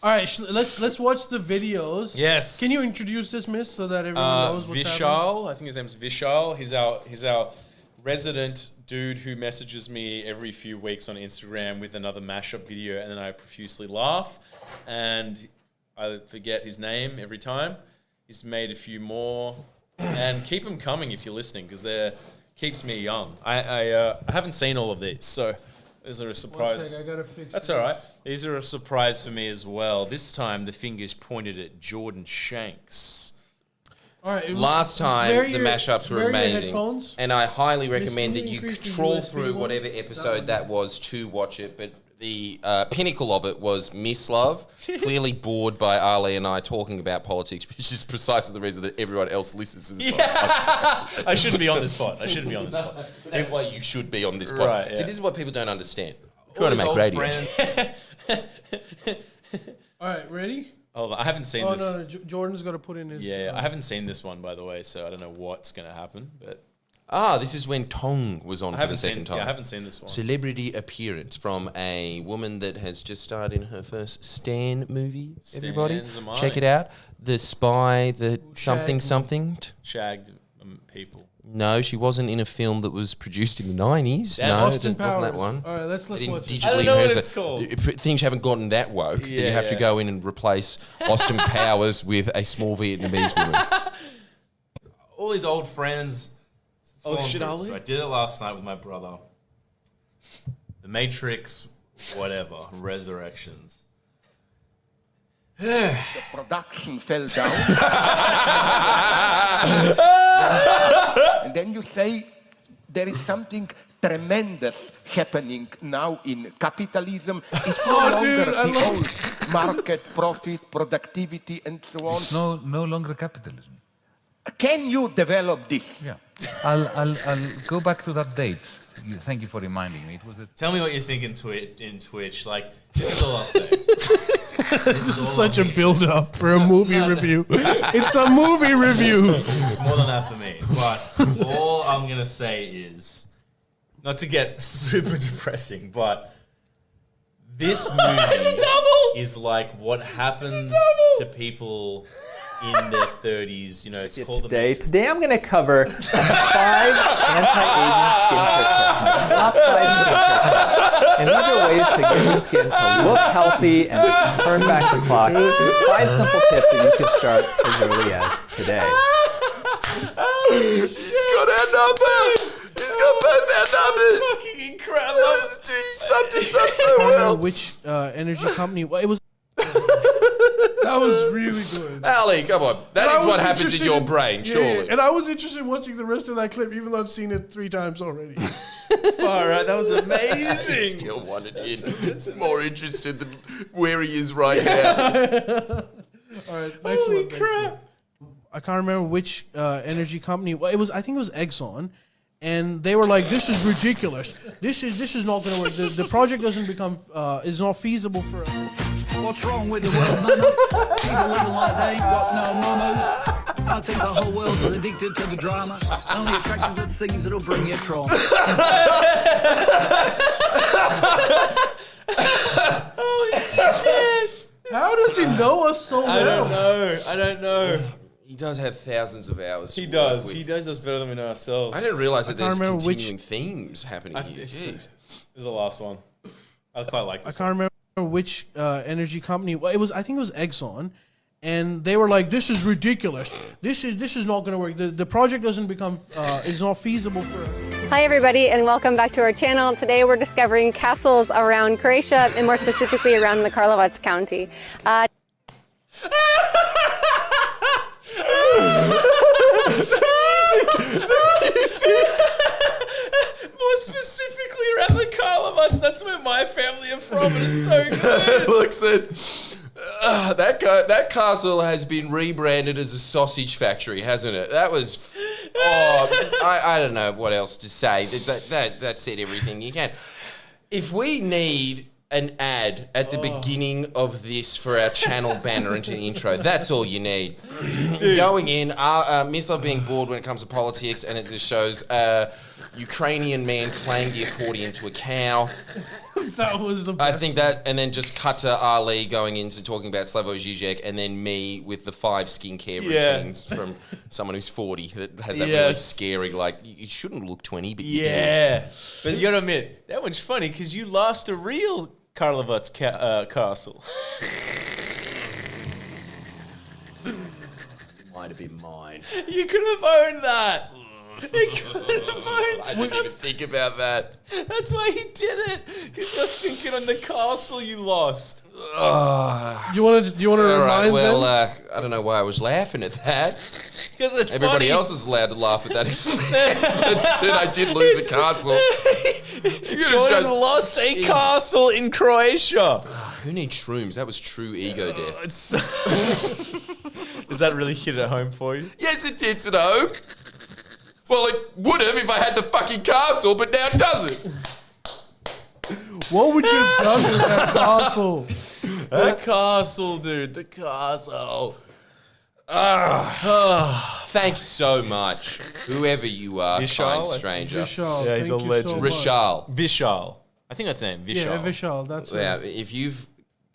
All right, let's watch the videos. Yes. Can you introduce this, miss, so that everyone knows what's happening? Vishal, I think his name's Vishal. He's our resident dude who messages me every few weeks on Instagram with another mashup video, and then I profusely laugh, and I forget his name every time. He's made a few more And keep them coming if you're listening, because they're keeps me young. I haven't seen all of these, so these are a surprise. 1 sec, I gotta fix That's this. all right. These are a surprise for me as well. This time, the finger's pointed at Jordan Shanks. All right. Last time, the mashups were wear your amazing. headphones. And I highly recommend that can you you increase the trawl USB through one? whatever episode that was to watch it. But the pinnacle of it was Miss Love, clearly bored by Ali and I talking about politics, which is precisely the reason that everyone else listens to this podcast. I shouldn't be on this pod. That's why you should be on this pod. Right, yeah. See, this is what people don't understand. All Trying to these make old radio. friends- All right, ready? Hold on, I haven't seen Oh this. no, Jordan's got to put in his. Yeah, I haven't seen this one, by the way, so I don't know what's going to happen. But This is when Tong was on for the second time. I haven't seen this one. Celebrity appearance from a woman that has just starred in her first Stan movie. Stan Everybody, Zamani. check it out. The spy that something. Shagged people. No, she wasn't in a film that was produced in the 90s. Damn, No, Austin that wasn't that Powers. one. All right, let's They didn't watch it. digitally I don't know what rehearse it's it. called. Things haven't gotten that woke that you have to Yeah. go in and replace Austin Powers with a small Vietnamese woman. All these old friends. Oh, fallen shit, through. Ali? So I did it last night with my brother. The Matrix, whatever, Resurrections. The production fell down. And then you say there is something tremendous happening now in capitalism. It's no longer dude, I the love- old market, profit, productivity, and so on. No longer capitalism. Can you develop this? Yeah, I'll go back to that date. Thank you for reminding me. It was Tell me what you think in Twitch. Like, this is all I'll say. This is such a build-up for a movie review. It's a movie review. It's more than that for me. But all I'm going to say is, not to get super depressing, but this movie is like what happens to people in their 30s. You know, it's called Today I'm going to cover 5 anti-aging skincare tips. My top 5 skincare tips. And these are ways to get your skin to look healthy and turn back the clock. 5 simple tips that you can start as early as today. He's got our number. He's got both our numbers. fucking incredible. Dude, he summed us up so I don't know well. which energy company. Well, it was. That was really good. Ali, come on. That I is was what happens in interested your brain, yeah, surely. and I was interested in watching the rest of that clip, even though I've seen it 3 times already. All right, that was I amazing. still wanted in. More interested than where he is right now. All right, next one. Crap. I can't remember which energy company. Well, it was. I think it was Exxon, and they were like, "This is ridiculous. This is not going to work. The project doesn't become is not feasible for." What's wrong with the world, mama? People living like they ain't got no mamas. I think the whole world's addicted to the drama, only attracted to the things that'll bring you trauma. How does he know us so well? I don't know. He does have thousands of hours. He to does. work with. He does us better than we know ourselves. I didn't realize that can't there's remember which- continuing themes happening here. This Jeez. is the last one. I quite like I this can't remember which energy company. Well, it was. I think it was Exxon, and they were like, "This is ridiculous. This is not going to work. The project doesn't become is not feasible for." Hi everybody and welcome back to our channel. Today we're discovering castles around Croatia and more specifically around the Karlovac County. More specifically around the Karlovac. That's where my family are from, and it's so good. Looks at that castle has been rebranded as a sausage factory, hasn't it? That was. I don't know what else to say. That said everything you can. If we need an ad at the beginning of this for our channel banner into the intro, that's all you need. Going in, Miss Love being bored when it comes to politics, and it just shows a Ukrainian man playing the accordion to a cow. That was the. I think that, and then just cut to Ali going into talking about Slavoj Žižek, and then me with the 5 skincare routines from someone who's 40 that has that really Yes. scary, like, you shouldn't look 20, but you do. Yeah, but you gotta admit that one's funny because you lost a real Karlovac castle. might have been mine. You could have owned that. You could have owned. I didn't even think about that. That's why he did it. Because you're thinking on the castle you lost. You want to remind them? I don't know why I was laughing at that. Because it's Everybody funny. else is allowed to laugh at that expense. I did lose a castle. Jordan lost a castle in Croatia. Who needs shrooms? That was true ego death. Does that really hit at home for you? Yes, it did, Snow. Well, it would have if I had the fucking castle, but now it doesn't. What would you have done with that castle? The castle, dude. The castle. Thanks so much, whoever you are, Vishal? kind stranger. Vishal, Yeah, he's thank a you legend. so much. Rishal. Vishal. I think that's the name. Vishal. Yeah, Vishal. That's Yeah, it. if you've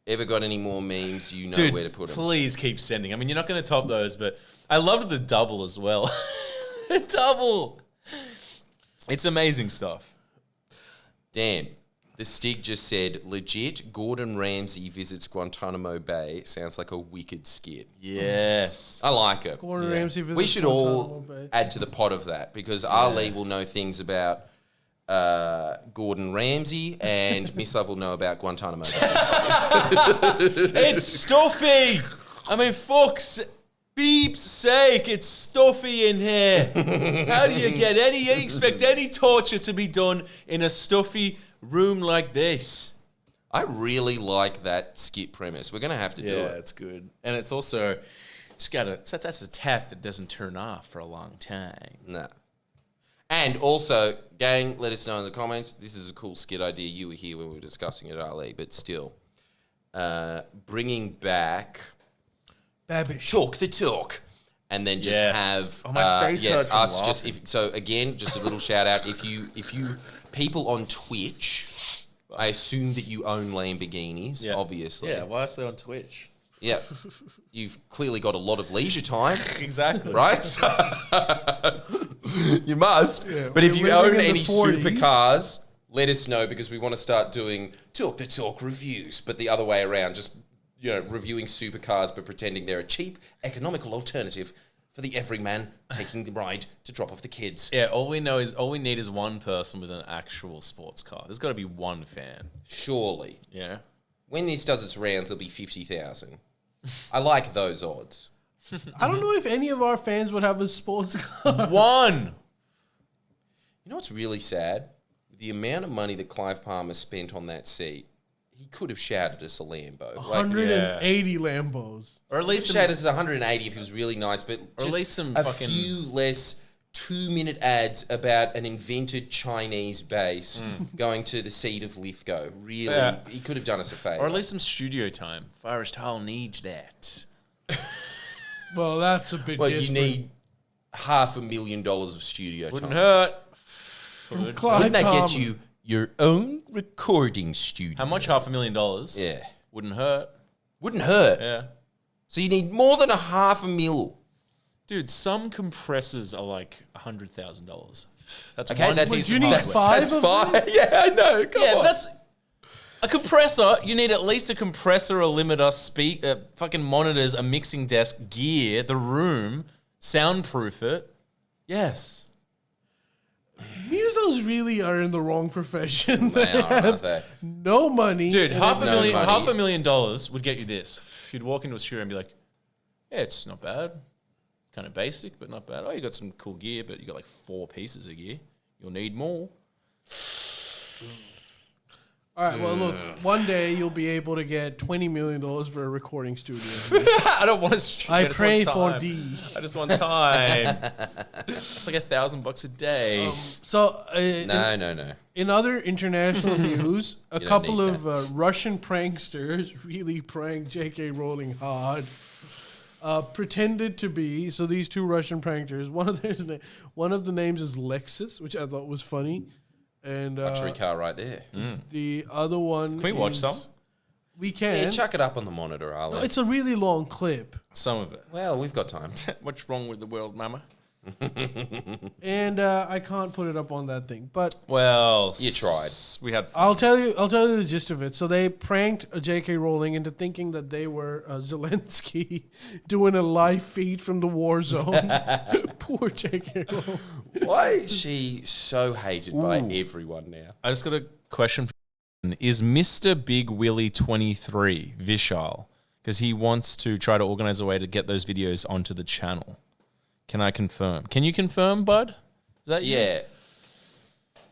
ever got any more memes, you know Dude, where to put them. please keep sending. I mean, you're not going to top those, but I loved the double as well. The double. It's amazing stuff. Damn. The Stig just said, legit, Gordon Ramsay visits Guantanamo Bay. Sounds like a wicked skit. Yes. I like it. Gordon Ramsay visits We should Guantanamo all Bay. add to the pot of that because Ali will know things about Gordon Ramsay and Miss Love will know about Guantanamo Bay. It's stuffy. I mean, fuck's beep's sake, it's stuffy in here. How do you expect any torture to be done in a stuffy room like this? I really like that skit premise. We're going to have to do it. it's good. And it's also, that's a tap that doesn't turn off for a long time. No. And also, gang, let us know in the comments. This is a cool skit idea. You were here when we were discussing it, Ali, but still. Bringing back Babish. Talk the Talk. And then just Yes. have Oh, my face hurts from us just laughing. so again, just a little shout out. If you people on Twitch, I assume that you own Lamborghinis, obviously. Yeah, why are they on Twitch? Yeah. You've clearly got a lot of leisure time. Exactly. Right? So you must. Yeah, but if you we're own living in any the 40s. supercars, let us know because we want to start doing Talk the Talk reviews, but the other way around, just reviewing supercars but pretending they're a cheap, economical alternative for the everyman taking the ride to drop off the kids. Yeah, all we need is one person with an actual sports car. There's got to be one fan. Surely. Yeah. When this does its rounds, it'll be 50,000. I like those odds. I don't know if any of our fans would have a sports car. One. You know what's really sad? The amount of money that Clive Palmer spent on that seat, he could have shouted us a Lambo. 180 Lambos. Or at least shouted us 180 if he was really nice, but Or at just least some a fucking- few less 2-minute ads about an invented Chinese base going to the seat of Lithgow. Really, Yeah. he could have done us a favour. or at least some studio time. Forest Hall needs that. Well, that's a bit well, disparate. you need $500,000 of studio Wouldn't time. hurt. From Clive Wouldn't that Palmer. get you your own recording studio? How much? $500,000? Yeah. Wouldn't hurt. Wouldn't hurt. Yeah. So you need more than $500,000. Dude, some compressors are like $100,000. That's Okay, one that's piece you of need hardware. five That's of fine. them? Yeah, I know. Come Yeah, on. that's a compressor. You need at least a compressor, a limiter, fucking monitors, a mixing desk, gear, the room, soundproof it. Yes. Musos really are in the wrong profession. They are, aren't they? No money. Dude, and half a no million, money. $500,000 would get you this. You'd walk into a studio and be like, yeah, it's not bad. Kind of basic, but not bad. Oh, you got some cool gear, but you got like 4 pieces of gear. You'll need more. All right, well, look, one day you'll be able to get $20 million for a recording studio. I don't want to. I pray for thee. I just want time. It's like $1,000 a day. So, No. in other international news, a don't couple need of Russian pranksters really pranked J.K. Rowling hard. Pretended to be, so these 2 Russian pranksters, one of the names is Lexus, which I thought was funny. And Luxury car right there. the other one Can we watch some? We can. Yeah, chuck it up on the monitor, Ali. No, it's a really long clip. Some of it. Well, we've got time. What's wrong with the world, mama? And I can't put it up on that thing. But Well, You tried. We had. I'll tell you the gist of it. So they pranked J.K. Rowling into thinking that they were Zelensky doing a live feed from the war zone. Poor J.K. Rowling. Why is she so hated by everyone now? I just got a question. Is Mr. Big Willie 23 Vishal? Because he wants to try to organize a way to get those videos onto the channel. Can I confirm? Can you confirm, bud? Is that you? Yeah.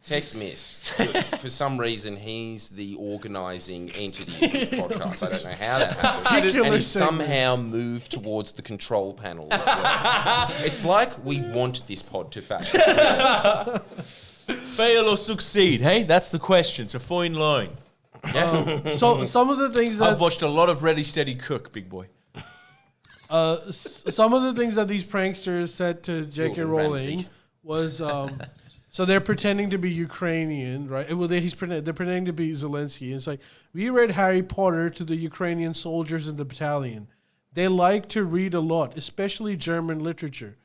Text miss. For some reason, he's the organising entity of this podcast. I don't know how that happened. And he somehow moved towards the control panel as well. It's like we want this pod to fail. Fail or succeed? Hey, that's the question. It's a fine line. Yeah. So some of the things I've that watched a lot of Ready Steady Cook, big boy. some of the things that these pranksters said to J.K. Gordon Rowling Ramsay. was so they're pretending to be Ukrainian, right? Well, they're pretending to be Zelensky. It's like, we read Harry Potter to the Ukrainian soldiers in the battalion. They like to read a lot, especially German literature.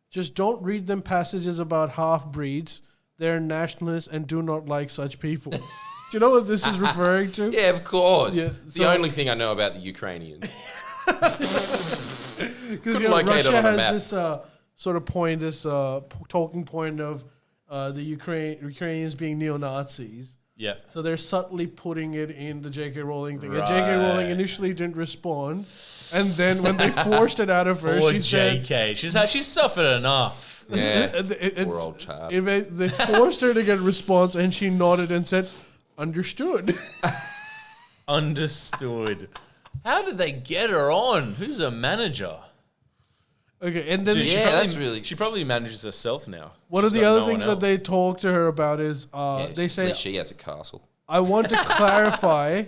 Just don't read them passages about half-breeds. They're nationalists and do not like such people. Do you know what this is referring to? Yeah, of course. Yeah, it's the only thing I know about the Ukrainians. Because locate it Russia on a has map. this sort of point, this talking point of the Ukrainians being neo-Nazis. Yeah. So they're subtly putting it in the J.K. Rowling thing. And J.K. Rowling initially didn't respond. And then when they forced it out of her, Poor she said... JK. She's suffered enough. Yeah, poor old child. They forced her to get a response, and she nodded and said, understood. Understood. How did they get her on? Who's her manager? Okay, and then Dude, that's really... She probably manages herself now. one of She's the got other no things one that they else. talk to her about is they At say, least she has a castle. I want to clarify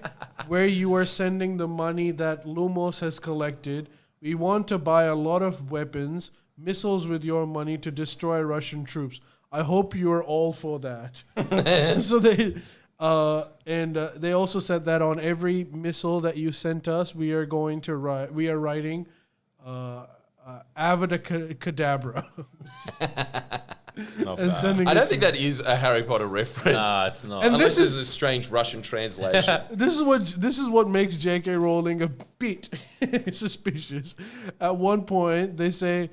where you are sending the money that Lumos has collected. We want to buy a lot of weapons, missiles with your money to destroy Russian troops. I hope you are all for that. So they also said that on every missile that you sent us, we are going to write. We are writing Avada Kedavra. Not and bad. sending I it don't to- think that is a Harry Potter reference. Nah, it's not. And Unless this there's a strange Russian translation. This is what makes J.K. Rowling a bit suspicious. At one point, they say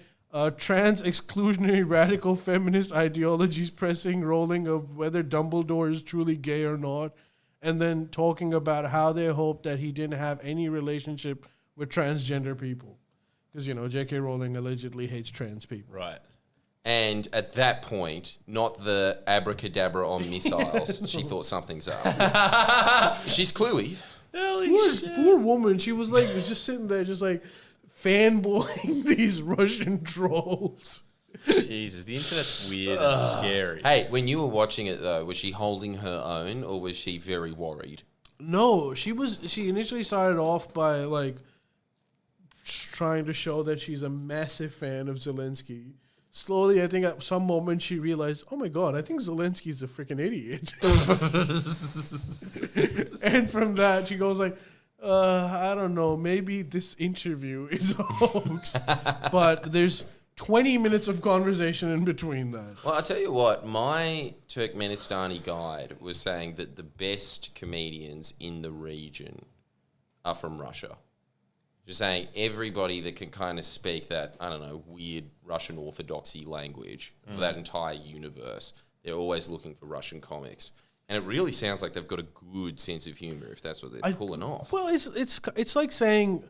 trans exclusionary radical feminist ideologies pressing Rowling of whether Dumbledore is truly gay or not, and then talking about how they hope that he didn't have any relationship with transgender people, because J.K. Rowling allegedly hates trans people. Right. And at that point, not the abracadabra on missiles, she thought something's up. She's cluey. Poor woman. She was just sitting there, just like fanboying these Russian trolls. Jesus, the internet's weird and scary. Hey, when you were watching it though, was she holding her own or was she very worried? No, she initially started off by trying to show that she's a massive fan of Zelensky. Slowly, I think at some moment she realized, oh my God, I think Zelensky's a freaking idiot. And from that, she goes I don't know, maybe this interview is a hoax. But there's 20 minutes of conversation in between that. Well, I'll tell you what, my Turkmenistani guide was saying that the best comedians in the region are from Russia. Just saying everybody that can kind of speak that, I don't know, weird Russian orthodoxy language of that entire universe, they're always looking for Russian comics. And it really sounds like they've got a good sense of humor if that's what they're pulling off. Well, it's like saying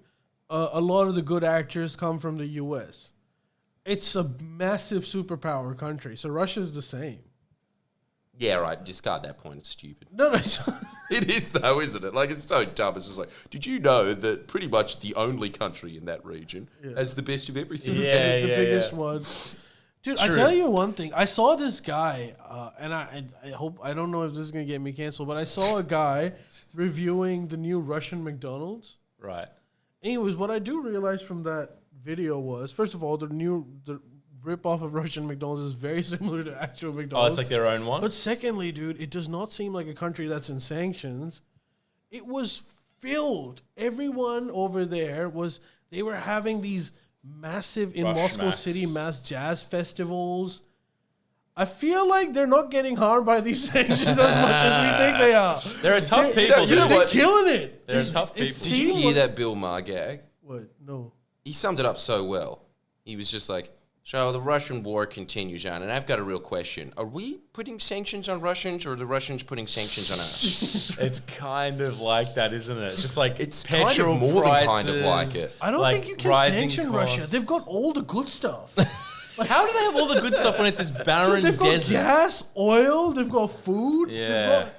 a lot of the good actors come from the U.S. It's a massive superpower country, so Russia's the same. Yeah, right. Discard that point. It's stupid. No, It is though, isn't it? Like, it's so dumb. It's just like, did you know that pretty much the only country in that region has the best of everything? the biggest one. Dude, I tell you one thing. I saw this guy, and I hope, I don't know if this is gonna get me canceled, but I saw a guy reviewing the new Russian McDonald's. Right. Anyways, what I do realize from that video was, first of all, the rip-off of Russian McDonald's is very similar to actual McDonald's. Oh, it's like their own one? But secondly, dude, it does not seem like a country that's in sanctions. It was filled. Everyone over there they were having these massive in Rush Moscow Max. City mass jazz festivals. I feel like they're not getting harmed by these sanctions as much as we think they are. They're a tough people. you know They're what? killing it. They're tough people. Did you hear that Bill Maher gag? What? No. He summed it up so well. He was just like, so the Russian war continues on, and I've got a real question. Are we putting sanctions on Russians, or are the Russians putting sanctions on us? It's kind of like that, isn't it? It's just like It's kind of petrol more than kind of prices, like it. I don't think you can rising sanction costs. Russia. They've got all the good stuff. How do they have all the good stuff when it's this barren They've got desert? gas, oil, they've got food. Yeah. They've got,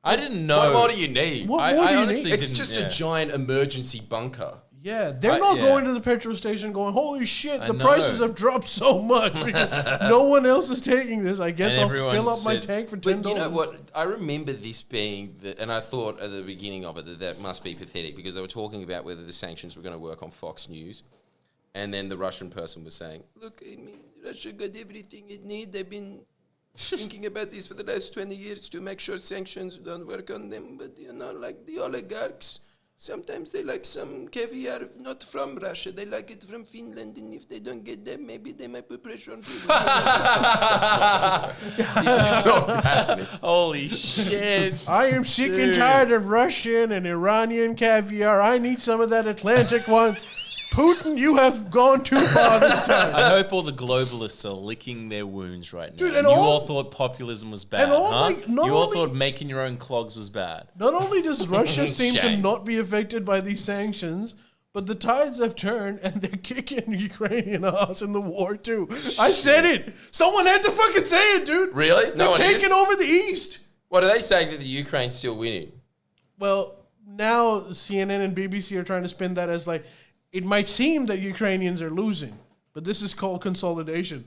I didn't know. What more do you need? What more do you honestly need? It's didn't- just yeah. a giant emergency bunker. Yeah, they're not yeah. going to the petrol station going, holy shit, the know. prices have dropped so much because no one else is taking this. I guess And I'll everyone fill up my said- tank for $10. But you know what? I remember this being, and I thought at the beginning of it that must be pathetic because they were talking about whether the sanctions were going to work on Fox News. And then the Russian person was saying, look, I mean, Russia got everything it needs. They've been thinking about this for the last 20 years to make sure sanctions don't work on them. But, you know, like the oligarchs, sometimes they like some caviar not from Russia. They like it from Finland. And if they don't get that, maybe they might put pressure on people. This is not happening. Holy shit. I am sick and tired of Russian and Iranian caviar. I need some of that Atlantic one. Putin, you have gone too far this time. I hope all the globalists are licking their wounds right now. Dude, and and you all- all thought populism was bad, and all, huh? like, not you all only- thought making your own clogs was bad. Not only does Russia seem to Shame. not be affected by these sanctions, but the tides have turned and they're kicking Ukrainian ass in the war too. I said it. Someone had to fucking say it, dude. Really? No They're one taking is? over the East. What are they saying that the Ukraine's still winning? Well, now CNN and BBC are trying to spin that as like, it might seem that Ukrainians are losing, but this is called consolidation.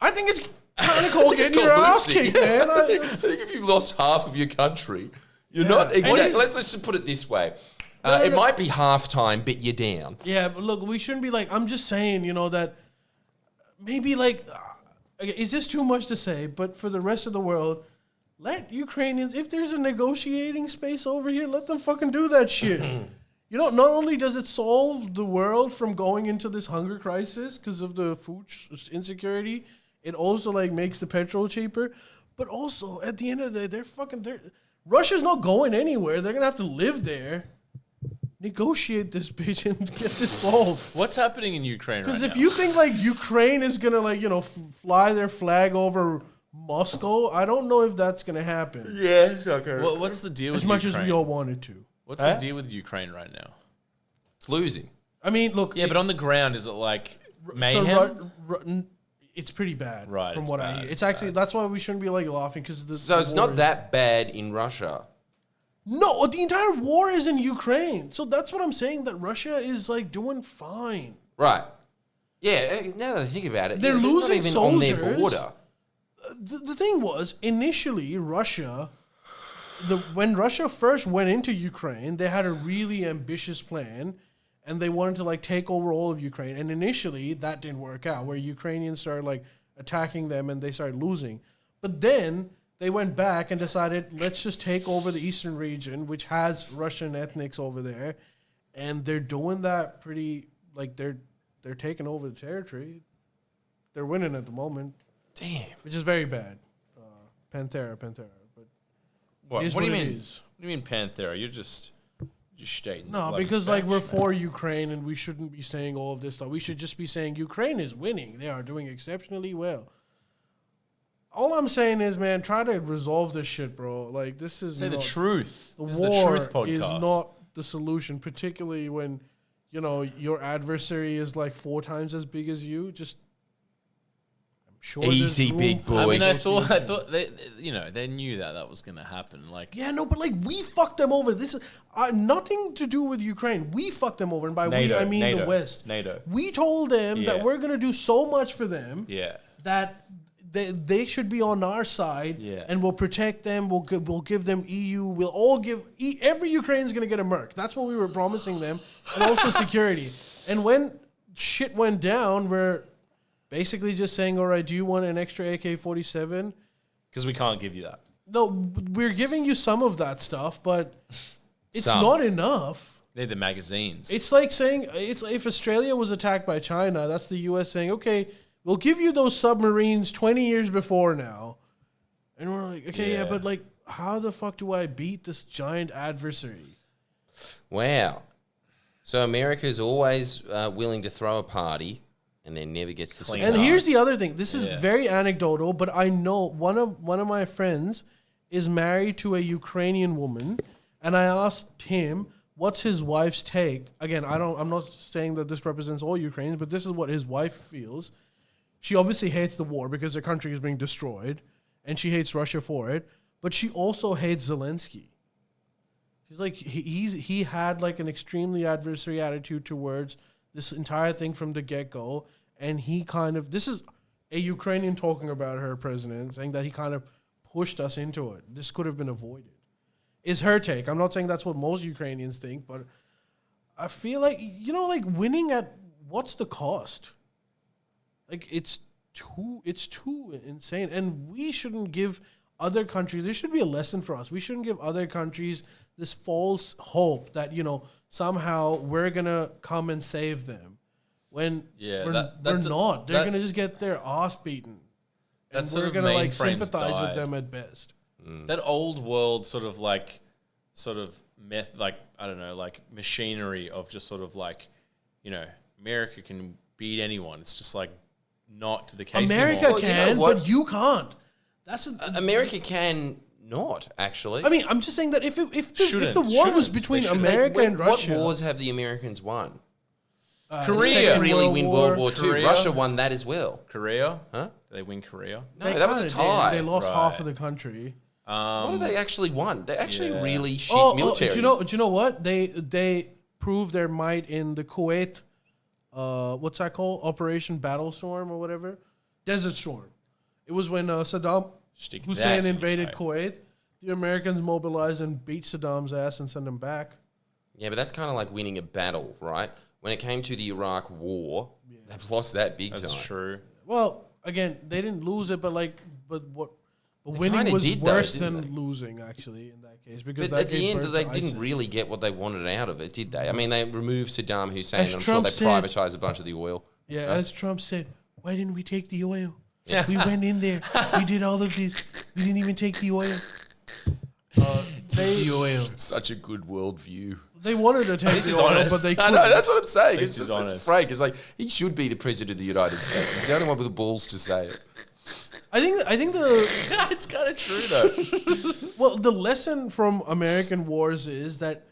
I think it's kind of called It's getting your called ass losing. kicked, man. I think if you lost half of your country, you're not exactly. Let's just put it this way. It might be halftime, but you're down. Yeah, but look, we shouldn't be like, I'm just saying, you know, that maybe like, is this too much to say? But for the rest of the world, let Ukrainians, if there's a negotiating space over here, let them fucking do that shit. You know, not only does it solve the world from going into this hunger crisis because of the food insecurity, it also like makes the petrol cheaper. But also, at the end of the day, Russia's not going anywhere. They're gonna have to live there. Negotiate this bitch and get this solved. What's happening in Ukraine right now? Because if you think like Ukraine is gonna like, you know, fly their flag over Moscow, I don't know if that's gonna happen. Yeah, okay. What's the deal with As much Ukraine? as we all wanted to. What's the deal with Ukraine right now? It's losing. I mean, look. Yeah, but on the ground, is it like so mayhem? it's pretty bad. Right, From it's what I bad, hear, it's it's actually that's why we shouldn't be like laughing because So it's not that bad in Russia. No, the entire war is in Ukraine. So that's what I'm saying. That Russia is like doing fine. Right. Yeah, now that I think about it, They're not losing even on their soldiers. border. The thing was, initially, Russia, when Russia first went into Ukraine, they had a really ambitious plan, and they wanted to like take over all of Ukraine. And initially, that didn't work out, where Ukrainians started like attacking them, and they started losing. But then they went back and decided, let's just take over the eastern region, which has Russian ethnics over there, and they're doing that pretty like they're taking over the territory. They're winning at the moment. Damn. Which is very bad. Panthera. But What, it is what do you what it mean? is. What do you mean Panthera? You're just stating. No, bloody because like facts, we're man. for Ukraine and we shouldn't be saying all of this stuff. We should just be saying Ukraine is winning. They are doing exceptionally well. All I'm saying is, man, try to resolve this shit, bro. Like this is Say the not- truth. The This is war the truth podcast. is not the solution, particularly when you know your adversary is like 4 times as big as you. Just I'm sure there's Easy, room big for boy. I mean, I negotiation. thought they knew that was going to happen. Like, Yeah, no, but like we fucked them over. This is nothing to do with Ukraine. We fucked them over, and by we NATO, I mean the NATO, West. NATO. We told them that Yeah. we're gonna do so much for them yeah, that they should be on our side, Yeah. and we'll protect them. We'll give them EU. We'll all give every Ukraine's gonna get a Merc. That's what we were promising them, and also security. And when shit went down, we're basically just saying, all right, do you want an extra AK-47? because we can't give you that. No, we're giving you some of that stuff, but it's Some. not enough. They're the magazines. It's like saying if Australia was attacked by China, that's the U.S. saying, okay, we'll give you those submarines 20 years before now. And we're like, okay, yeah, but like, how the fuck do I beat this giant adversary? Wow. So America is always willing to throw a party and then never gets to see. And here's the other thing. This is very anecdotal, but I know one of my friends is married to a Ukrainian woman, and I asked him what's his wife's take. Again, I'm not saying that this represents all Ukrainians, but this is what his wife feels. She obviously hates the war because their country is being destroyed, and she hates Russia for it, but she also hates Zelensky. She's like, he had like an extremely adversary attitude towards this entire thing from the get-go, and he kind of, this is a Ukrainian talking about her president, saying that he kind of pushed us into it. This could have been avoided. Is her take. I'm not saying that's what most Ukrainians think, but I feel like, like winning at what's the cost? Like it's too insane. And we shouldn't give other countries, there should be a lesson for us. We shouldn't give other countries this false hope that, somehow we're going to come and save them. When we're not. They're going to just get their ass beaten. And we're going to like sympathize with them at best. That old world machinery of just sort of like, America can beat anyone. It's just like not to the case America anymore. can, but you can't. America can not, actually. I mean, I'm just saying that if the war was between America and Russia... What wars have the Americans won? Korea. They really win World War II. Russia won that as well. Korea? Huh? Did they win Korea? No, that was a tie. They lost half of the country. What have they actually won? They actually really shit military. Do you know what? They proved their might in the Kuwait, what's that called? Operation Battlestorm or whatever? Desert Storm. It was when Saddam Hussein invaded Kuwait. The Americans mobilized and beat Saddam's ass and sent him back. Yeah, but that's kind of like winning a battle, right? When it came to the Iraq War, they've lost that big time. That's true. Well, again, they didn't lose it, but winning was worse than losing, actually, in that case. Because but at the end, they didn't really get what they wanted out of it, did they? I mean, they removed Saddam Hussein. I'm sure they privatized a bunch of the oil. Yeah, as Trump said, why didn't we take the oil? We went in there. We did all of this. We didn't even take the oil. The oil. Such a good worldview. They wanted to take the oil, but they couldn't. I know, that's what I'm saying. It's Frank. It's like, he should be the president of the United States. He's the only one with the balls to say it. I think it's kind of true though. Well, the lesson from American wars is that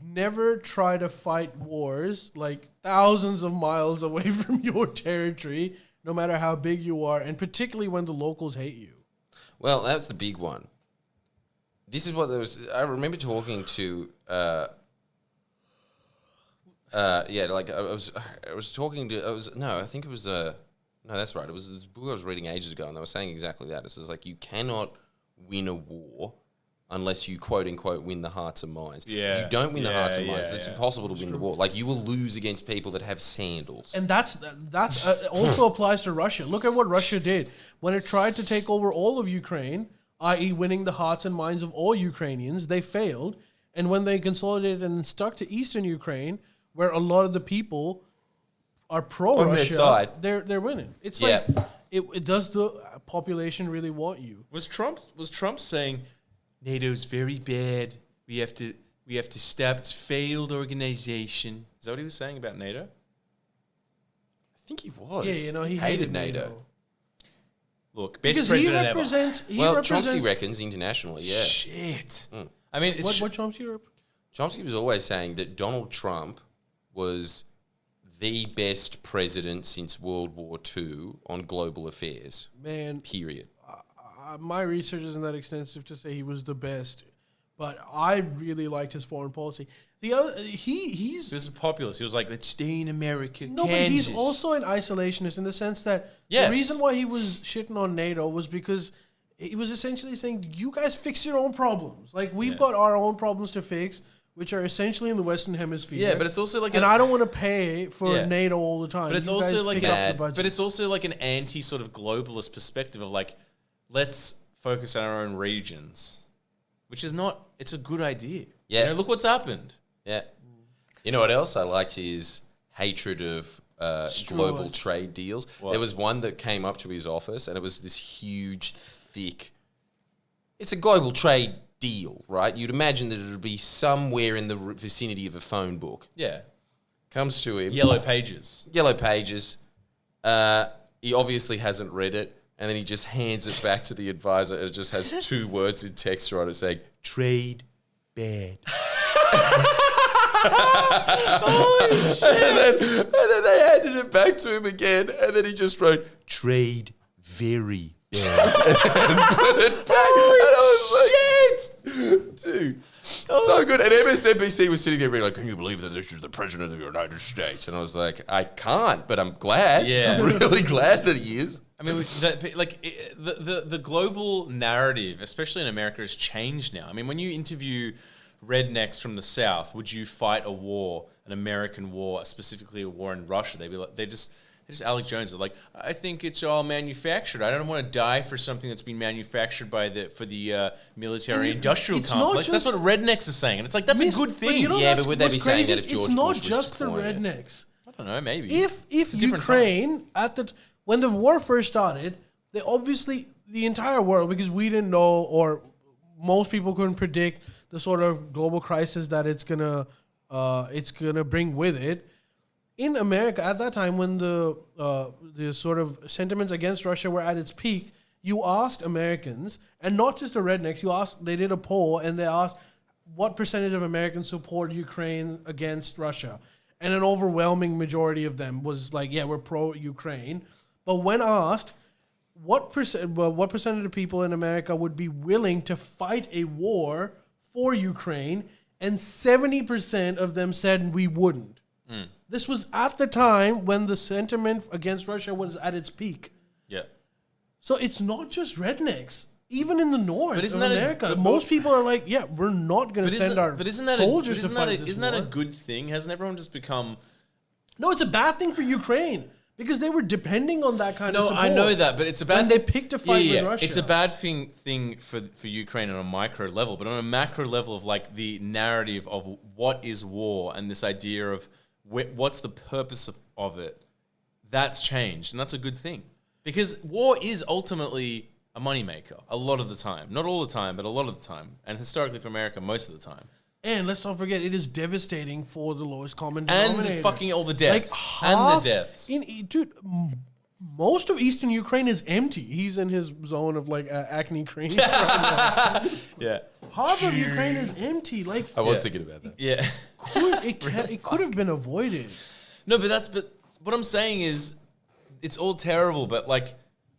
never try to fight wars like thousands of miles away from your territory, no matter how big you are, and particularly when the locals hate you. Well, that's the big one. This is what there was. I remember talking to, I was talking to. I think it was no, that's right. It was this book I was reading ages ago, and they were saying exactly that. It's like you cannot win a war unless you quote unquote win the hearts and minds. Yeah, you don't win the hearts and minds. It's impossible to win the war. Like you will lose against people that have sandals. And that's also applies to Russia. Look at what Russia did when it tried to take over all of Ukraine, i.e., winning the hearts and minds of all Ukrainians. They failed, and when they consolidated and stuck to eastern Ukraine, where a lot of the people are pro-Russia, they're winning. It's like, does the population really want you? Was Trump saying NATO's very bad? We have to stop its failed organization. Is that what he was saying about NATO? I think he was. Yeah, he hated NATO. Look, best president ever. Chomsky reckons internationally, Shit. I mean, what Chomsky reckons? Chomsky was always saying that Donald Trump was the best president since World War II on global affairs. Man. Period. My research isn't that extensive to say he was the best, but I really liked his foreign policy. The other, he was a populist. He was like, let's stay in America, No, Kansas. but he's also an isolationist in the sense that the reason why he was shitting on NATO was because he was essentially saying, you guys fix your own problems. Like, we've got our own problems to fix, which are essentially in the Western Hemisphere. Yeah, but it's also like, I don't want to pay for NATO all the time. But it's also like an anti sort of globalist perspective of like, let's focus on our own regions, which is not. It's a good idea. Yeah, look what's happened. Yeah. You know what else I liked? His hatred of global trade deals. What? There was one that came up to his office, and it was this huge, thick... It's a global trade deal, right? You'd imagine that it would be somewhere in the vicinity of a phone book. Yeah. Comes to him. Yellow pages. He obviously hasn't read it, and then he just hands it back to the advisor. It just has 2 words in text on it saying, trade bad. Holy shit. And then they handed it back to him again, and then he just wrote, trade very bad. And put it back. And I was like, shit. Dude. So good. And MSNBC was sitting there being like, can you believe that this is the president of the United States? And I was like, I can't, but I'm glad. Yeah. I'm really glad that he is. I mean, the global narrative, especially in America, has changed now. I mean, when you interview rednecks from the South, would you fight a war, an American war, specifically a war in Russia? They'd be like, they're just Alex Jones. They're like, I think it's all manufactured. I don't want to die for something that's been manufactured for the military-industrial complex. That's what rednecks are saying, and it's like that's a good thing. But would they be saying that if George Bush was It's not just the rednecks. I don't know. Maybe if Ukraine when the war first started, they obviously the entire world, because we didn't know, or most people couldn't predict the sort of global crisis that it's gonna bring with it. In America, at that time, when the sort of sentiments against Russia were at its peak, you asked Americans, and not just the rednecks, they did a poll, and they asked what percentage of Americans support Ukraine against Russia. And an overwhelming majority of them was like, yeah, we're pro-Ukraine. But when asked, what percentage of the people in America would be willing to fight a war for Ukraine, and 70% of them said we wouldn't. This was at the time when the sentiment against Russia was at its peak. Yeah. So it's not just rednecks. Even in the north of America, most people are like, yeah, we're not going to send our soldiers to fight this war. Isn't that a good thing? Hasn't everyone just become... No, it's a bad thing for Ukraine. Because they were depending on that kind of support. No, I know that, but it's a bad... When they picked a fight with Russia. It's a bad thing for Ukraine on a micro level, but on a macro level of like the narrative of what is war and this idea of what's the purpose of it, that's changed, and that's a good thing. Because war is ultimately a moneymaker a lot of the time. Not all the time, but a lot of the time. And historically for America, most of the time. And let's not forget, it is devastating for the lowest common denominator. And fucking all the deaths. And the deaths. Dude, most of eastern Ukraine is empty. He's in his zone of like acne cream. Yeah. Half of Ukraine is empty. Like I was thinking about that. Yeah. It could have been avoided. No, but what I'm saying is it's all terrible, but like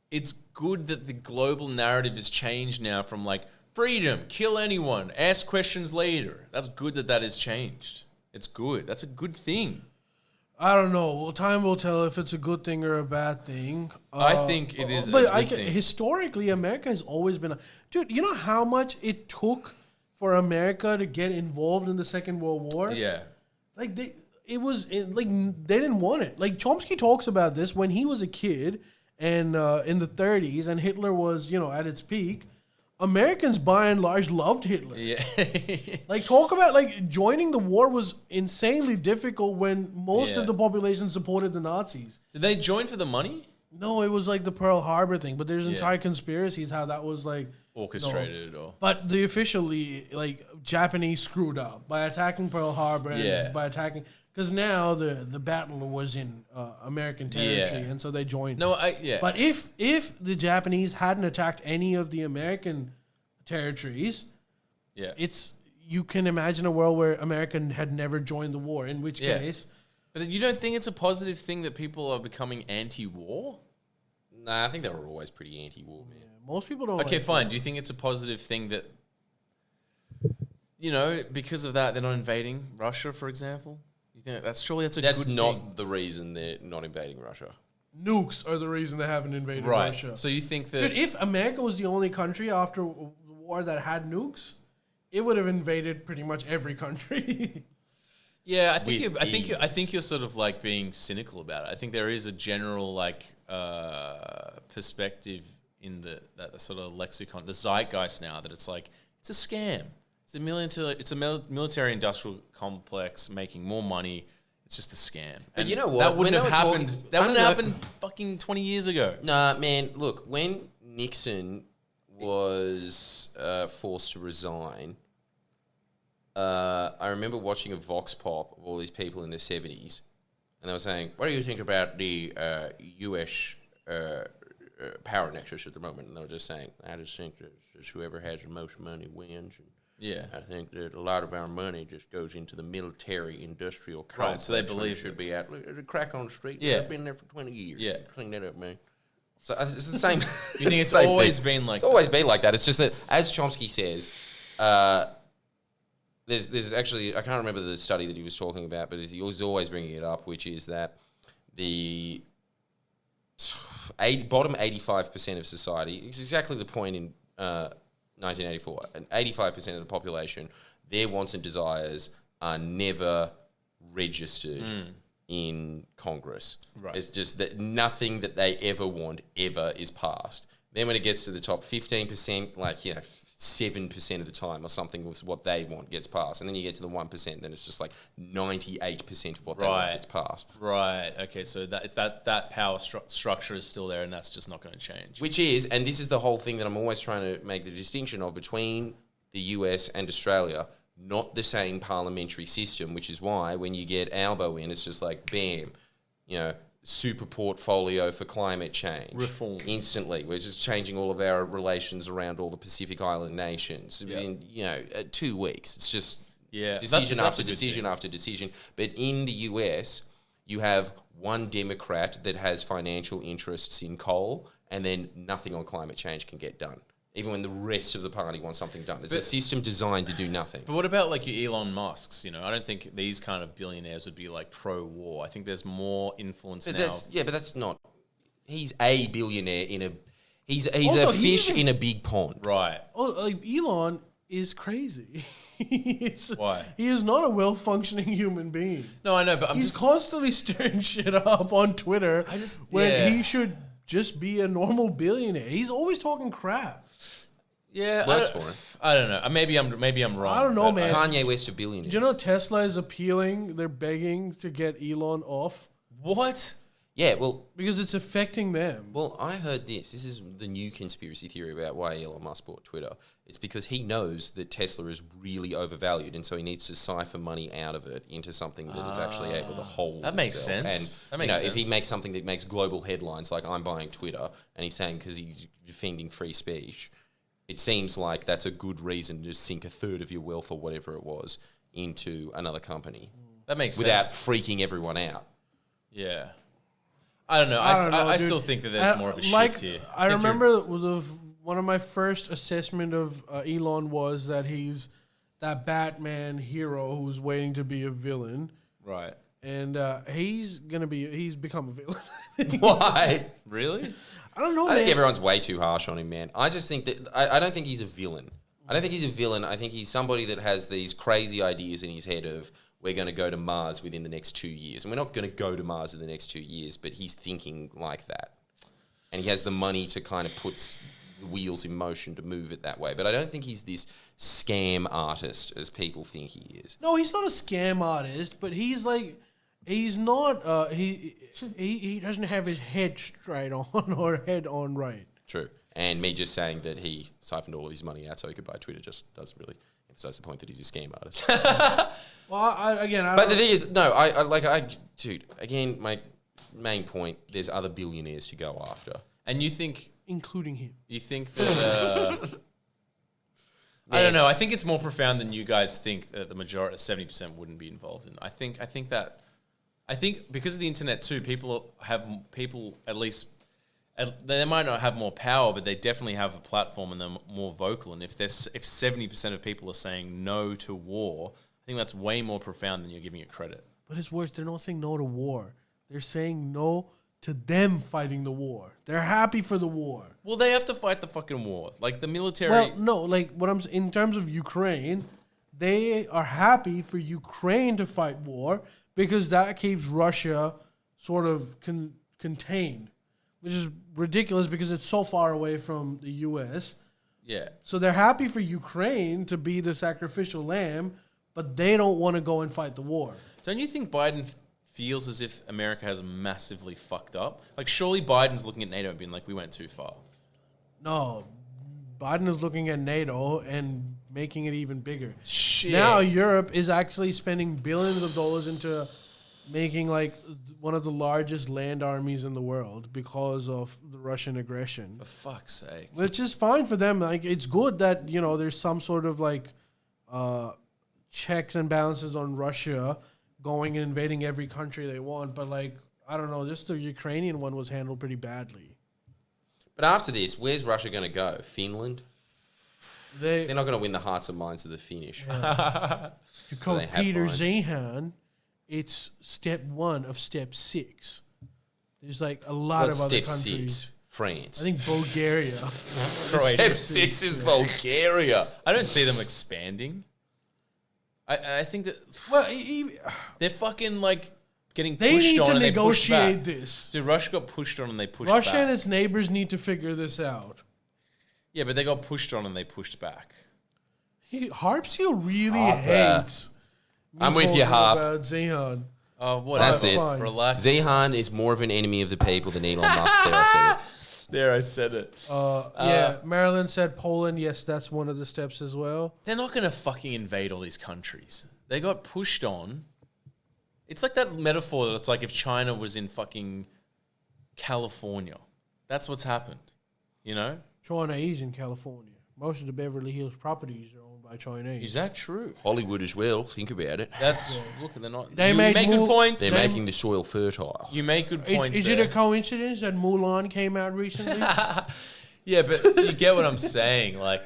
it's good that the global narrative has changed now from like freedom, kill anyone, ask questions later. That's good that has changed. It's good. That's a good thing. I don't know. Well, time will tell if it's a good thing or a bad thing. I think it is a good thing. Historically, America has always been... Dude, you know how much it took for America to get involved in the Second World War? Yeah. Like, they didn't want it. Like, Chomsky talks about this when he was a kid and in the 30s, and Hitler was, at its peak. Americans, by and large, loved Hitler. Yeah. Like, talk about, like, joining the war was insanely difficult when most of the population supported the Nazis. Did they join for the money? No, it was, like, the Pearl Harbor thing. But there's entire conspiracies how that was, like... orchestrated or... But the officially, like, Japanese screwed up by attacking Pearl Harbor and by attacking... Because now the battle was in American territory, and so they joined. But if the Japanese hadn't attacked any of the American territories, you can imagine a world where America had never joined the war. In which case, but you don't think it's a positive thing that people are becoming anti-war? Nah, I think they were always pretty anti-war, man. Yeah, most people don't. Okay, fine. Do you think it's a positive thing that because of that they're not invading Russia, for example? That's a good thing. That's not the reason they're not invading Russia. Nukes are the reason they haven't invaded Russia. So you think that... Dude, if America was the only country after the war that had nukes, it would have invaded pretty much every country. Yeah, I think you're sort of like being cynical about it. I think there is a general like perspective in the sort of lexicon, the zeitgeist now, that it's like it's a scam. It's a military industrial complex making more money. It's just a scam. But And you know what? That wouldn't When have they were happened. talking- That I wouldn't don't have know. happened fucking 20 years ago. Nah, man, look, when Nixon was forced to resign, I remember watching a vox pop of all these people in their 70s, and they were saying, what do you think about the U.S. Power nexus at the moment? And they were just saying, I just think that just whoever has the most money wins. And Yeah. I think that a lot of our money just goes into the military industrial complex. Right, so they when it believe should it. be out. Look, there's a crack on the street. Yeah. I've been there for 20 years. Yeah. Clean that up, man. So it's the same. You think it's the same always thing. been like It's always been like that. It's just that, as Chomsky says, there's actually, I can't remember the study that he was talking about, but he was always bringing it up, which is that the bottom 85% of society, it's exactly the point in 1984, and 85% of the population, their wants and desires are never registered in Congress. Right. It's just that nothing that they ever want ever is passed. Then when it gets to the top 15%, like, 7% of the time or something with what they want gets passed. And then you get to the 1%, then it's just like 98% of what they want gets passed. Right. Okay. So that power structure is still there, and that's just not going to change. Which is, and this is the whole thing that I'm always trying to make the distinction of between the US and Australia, not the same parliamentary system, which is why when you get Albo in, it's just like, bam, super portfolio for climate change. Reform. Instantly. We're just changing all of our relations around all the Pacific Island nations. Yep. In, 2 weeks. It's just Yeah, decision that's after a good decision thing. after decision. But in the US, you have one Democrat that has financial interests in coal, and then nothing on climate change can get done. Even when the rest of the party wants something done. It's a system designed to do nothing. But what about like your Elon Musks? I don't think these kind of billionaires would be like pro-war. I think there's more influence now. But that's not. He's a billionaire in a. He's Also, a fish in a big pond. Right. Oh, like Elon is crazy. Why? He is not a well-functioning human being. No, I know, but He's constantly stirring shit up on Twitter when he should just be a normal billionaire. He's always talking crap. Yeah, Works for him. I don't know. Maybe I'm wrong. I don't know, but man. Kanye West of billionaires. Do you know Tesla is appealing? They're begging to get Elon off. What? Yeah, well, because it's affecting them. Well, I heard this. This is the new conspiracy theory about why Elon Musk bought Twitter. It's because he knows that Tesla is really overvalued, and so he needs to siphon money out of it into something that is actually able to hold. That makes itself. sense. And That makes sense. if he makes something that makes global headlines, like I'm buying Twitter, and he's saying because he's defending free speech, it seems like that's a good reason to sink a third of your wealth or whatever it was into another company. That makes without sense. freaking everyone out. Yeah. I don't know. I still think that there's more of a shift here. I remember one of my first assessment of Elon was that he's that Batman hero who's waiting to be a villain. Right. And he's become a villain. Why? Really? I don't know, I think man. everyone's way too harsh on him, man. I just think that I don't think he's a villain. I don't think he's a villain. I think he's somebody that has these crazy ideas in his head of we're going to go to Mars within the next 2 years. And we're not going to go to Mars in the next 2 years, but he's thinking like that. And he has the money to kind of put the wheels in motion to move it that way. But I don't think he's this scam artist as people think he is. No, he's not a scam artist, but he's like, he's not, he doesn't have his head straight on or head on right. True. And me just saying that he siphoned all of his money out so he could buy Twitter just doesn't really emphasize the point that he's a scam artist. Well, But the thing is, no, dude, again, my main point, there's other billionaires to go after. And you think... Including him. You think that... I don't know. I think it's more profound than you guys think that the majority, 70% wouldn't be involved in. I think because of the internet too, people at least... They might not have more power, but they definitely have a platform and they're more vocal. And if 70% of people are saying no to war, I think that's way more profound than you're giving it credit. But it's worse. They're not saying no to war. They're saying no to them fighting the war. They're happy for the war. Well, they have to fight the fucking war. Like the military... Well, no, like in terms of Ukraine, they are happy for Ukraine to fight war because that keeps Russia sort of contained. Which is ridiculous because it's so far away from the U.S. Yeah. So they're happy for Ukraine to be the sacrificial lamb, but they don't want to go and fight the war. Don't you think Biden feels as if America has massively fucked up? Like, surely Biden's looking at NATO and being like, we went too far. No, Biden is looking at NATO and making it even bigger. Shit. Now Europe is actually spending billions of dollars into making like one of the largest land armies in the world because of the Russian aggression. For fuck's sake. Which is fine for them. Like, it's good that, you know, there's some sort of like checks and balances on Russia going and invading every country they want. But like, I don't know, just the Ukrainian one was handled pretty badly. But after this, where's Russia going to go? Finland? They're not going to win the hearts and minds of the Finnish. To quote they have Peter minds. Zahan, it's step 1 of step 6. There's like a lot of other step countries. 6? France. I think Bulgaria. Step 6 is Bulgaria. I don't see them expanding. I think that Well, they're fucking like getting they pushed need on to and they push back. negotiate this. Dude, Russia got pushed on and they pushed Russia back. and its neighbors need to figure this out. Yeah, but they got pushed on and they pushed back. Harpseel really Harp, hates. me I'm with you, talking Harp. About Zahan. Oh, whatever. That's it. Fine. Relax. Zihan is more of an enemy of the people than Elon Musk. There, I said it. There, I said it. Yeah, Marilyn said Poland. Yes, that's one of the steps as well. They're not going to fucking invade all these countries. They got pushed on. It's like that metaphor that's like if China was in fucking California. That's what's happened. You know? China is in California. Most of the Beverly Hills properties are owned by Chinese. Is that true? Hollywood as well. Think about it. That's look, they're not. They you make make good move- points. They're making the soil fertile. You make good points. Is it a coincidence that Mulan came out recently? Yeah, but you get what I'm saying. Like,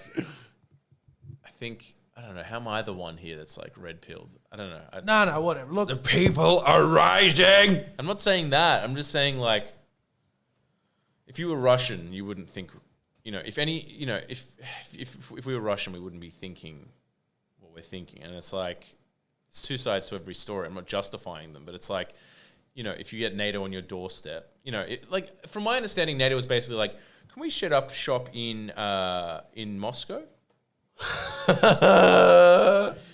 I think I don't know. How am I the one here that's like red pilled? I don't know. No, whatever. Look, The people are rising. I'm not saying that. I'm just saying like, if you were Russian, you wouldn't think. You know, if we were Russian, we wouldn't be thinking what we're thinking. And it's like, it's two sides to every story. I'm not justifying them, but it's like, you know, if you get NATO on your doorstep, you know, like from my understanding, NATO is basically like, can we set up shop in Moscow?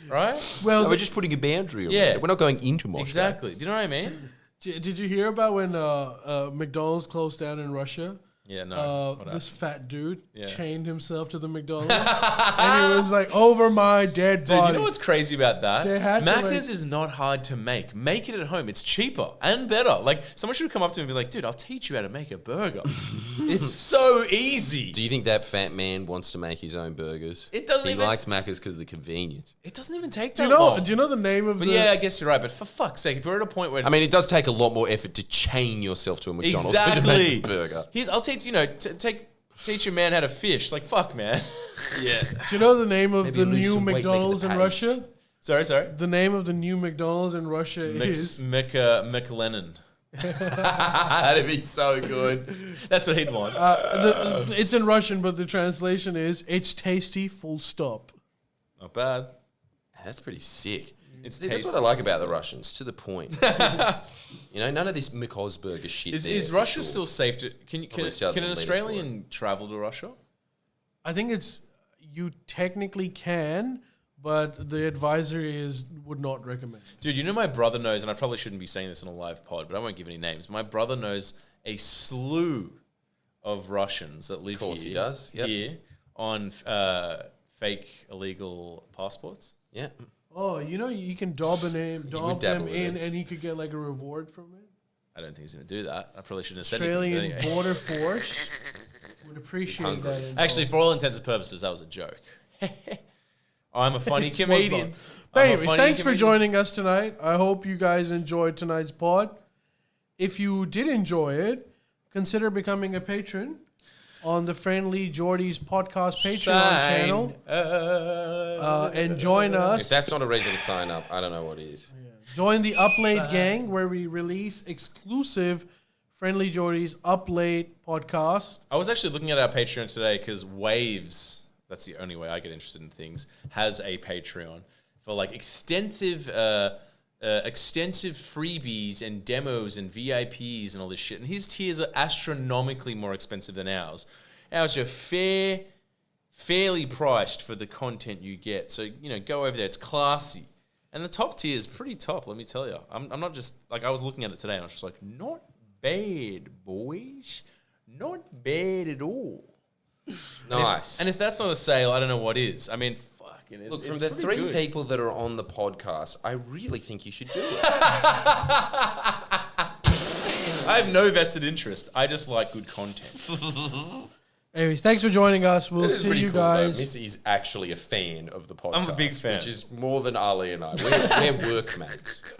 Right? well, No, we're just putting a boundary. Yeah. Yeah, we're not going into Moscow. Exactly. Do you know what I mean? did you hear about when McDonald's closed down in Russia? Yeah, no. This fat dude Yeah. chained himself to the McDonald's, and he was like, "Over my dead Dude, body." you know what's crazy about that? They had to, Macca's like- is not hard to make. Make it at home. It's cheaper and better. Like, someone should come up to me and be like, dude, I'll teach you how to make a burger. It's so easy. Do you think that fat man wants to make his own burgers? It doesn't He even- likes Macca's because of the convenience. It doesn't even take Do that you know? long. Do you know the name of But the? yeah, I guess you're right. But for fuck's sake, if you're at a point where... I mean, it does take a lot more effort to chain yourself to a McDonald's than to exactly. make a burger. I'll teach, teach a man how to fish. Like, fuck, man. Yeah. Do you know the name of Maybe the lose new some weight, McDonald's make in the paste. Russia? Sorry. The name of the new McDonald's in Russia is. McLennan. That'd be so good. That's what he'd want. It's in Russian, but the translation is "It's tasty." Full stop. Not bad. That's pretty sick. It's That's tasty. what I like about the Russians, to the point. You know, none of this McOsburger shit. Is there, Russia for sure. still safe to... Can least the other an leaders for Australian travel to Russia? I think it's you technically can, but the advisory would not recommend. Dude, you know my brother knows, and I probably shouldn't be saying this in a live pod, but I won't give any names. My brother knows a slew of Russians that live course here, he does, yep. here on fake illegal passports. Yeah. Oh, you can dob them dabble with in, it. and he could get like a reward from it. I don't think he's going to do that. I probably shouldn't have said Australian anything. But anyway. Border Force would appreciate hungry. that. info. Actually, for all intents and purposes, that was a joke. I'm a funny It was comedian. not. But I'm a anyways, funny thanks for comedian. joining us tonight. I hope you guys enjoyed tonight's pod. If you did enjoy it, consider becoming a patron on the Friendlyjordies Podcast Patreon channel. And join If us. that's not a reason to sign up, I don't know what is. Join the Up Late gang, where we release exclusive Friendlyjordies Up Late podcast. I was actually looking at our Patreon today because Waves, that's the only way I get interested in things, has a Patreon for like extensive freebies and demos and VIPs and all this shit. And his tiers are astronomically more expensive than ours. Ours are fair fairly priced for the content you get. So, go over there. It's classy. And the top tier is pretty top, let me tell you. I'm not just, I was looking at it today and I was just like, not bad, boys. Not bad at all. Nice. And if that's not a sale, I don't know what is. I mean, fucking it's, Look, from it's the pretty three good. people that are on the podcast, I really think you should do it. I have no vested interest. I just like good content. Anyways, thanks for joining us. We'll It is see pretty you cool, guys. though. Missy's actually a fan of the podcast. I'm a big fan. Which is more than Ali and I. We're workmates.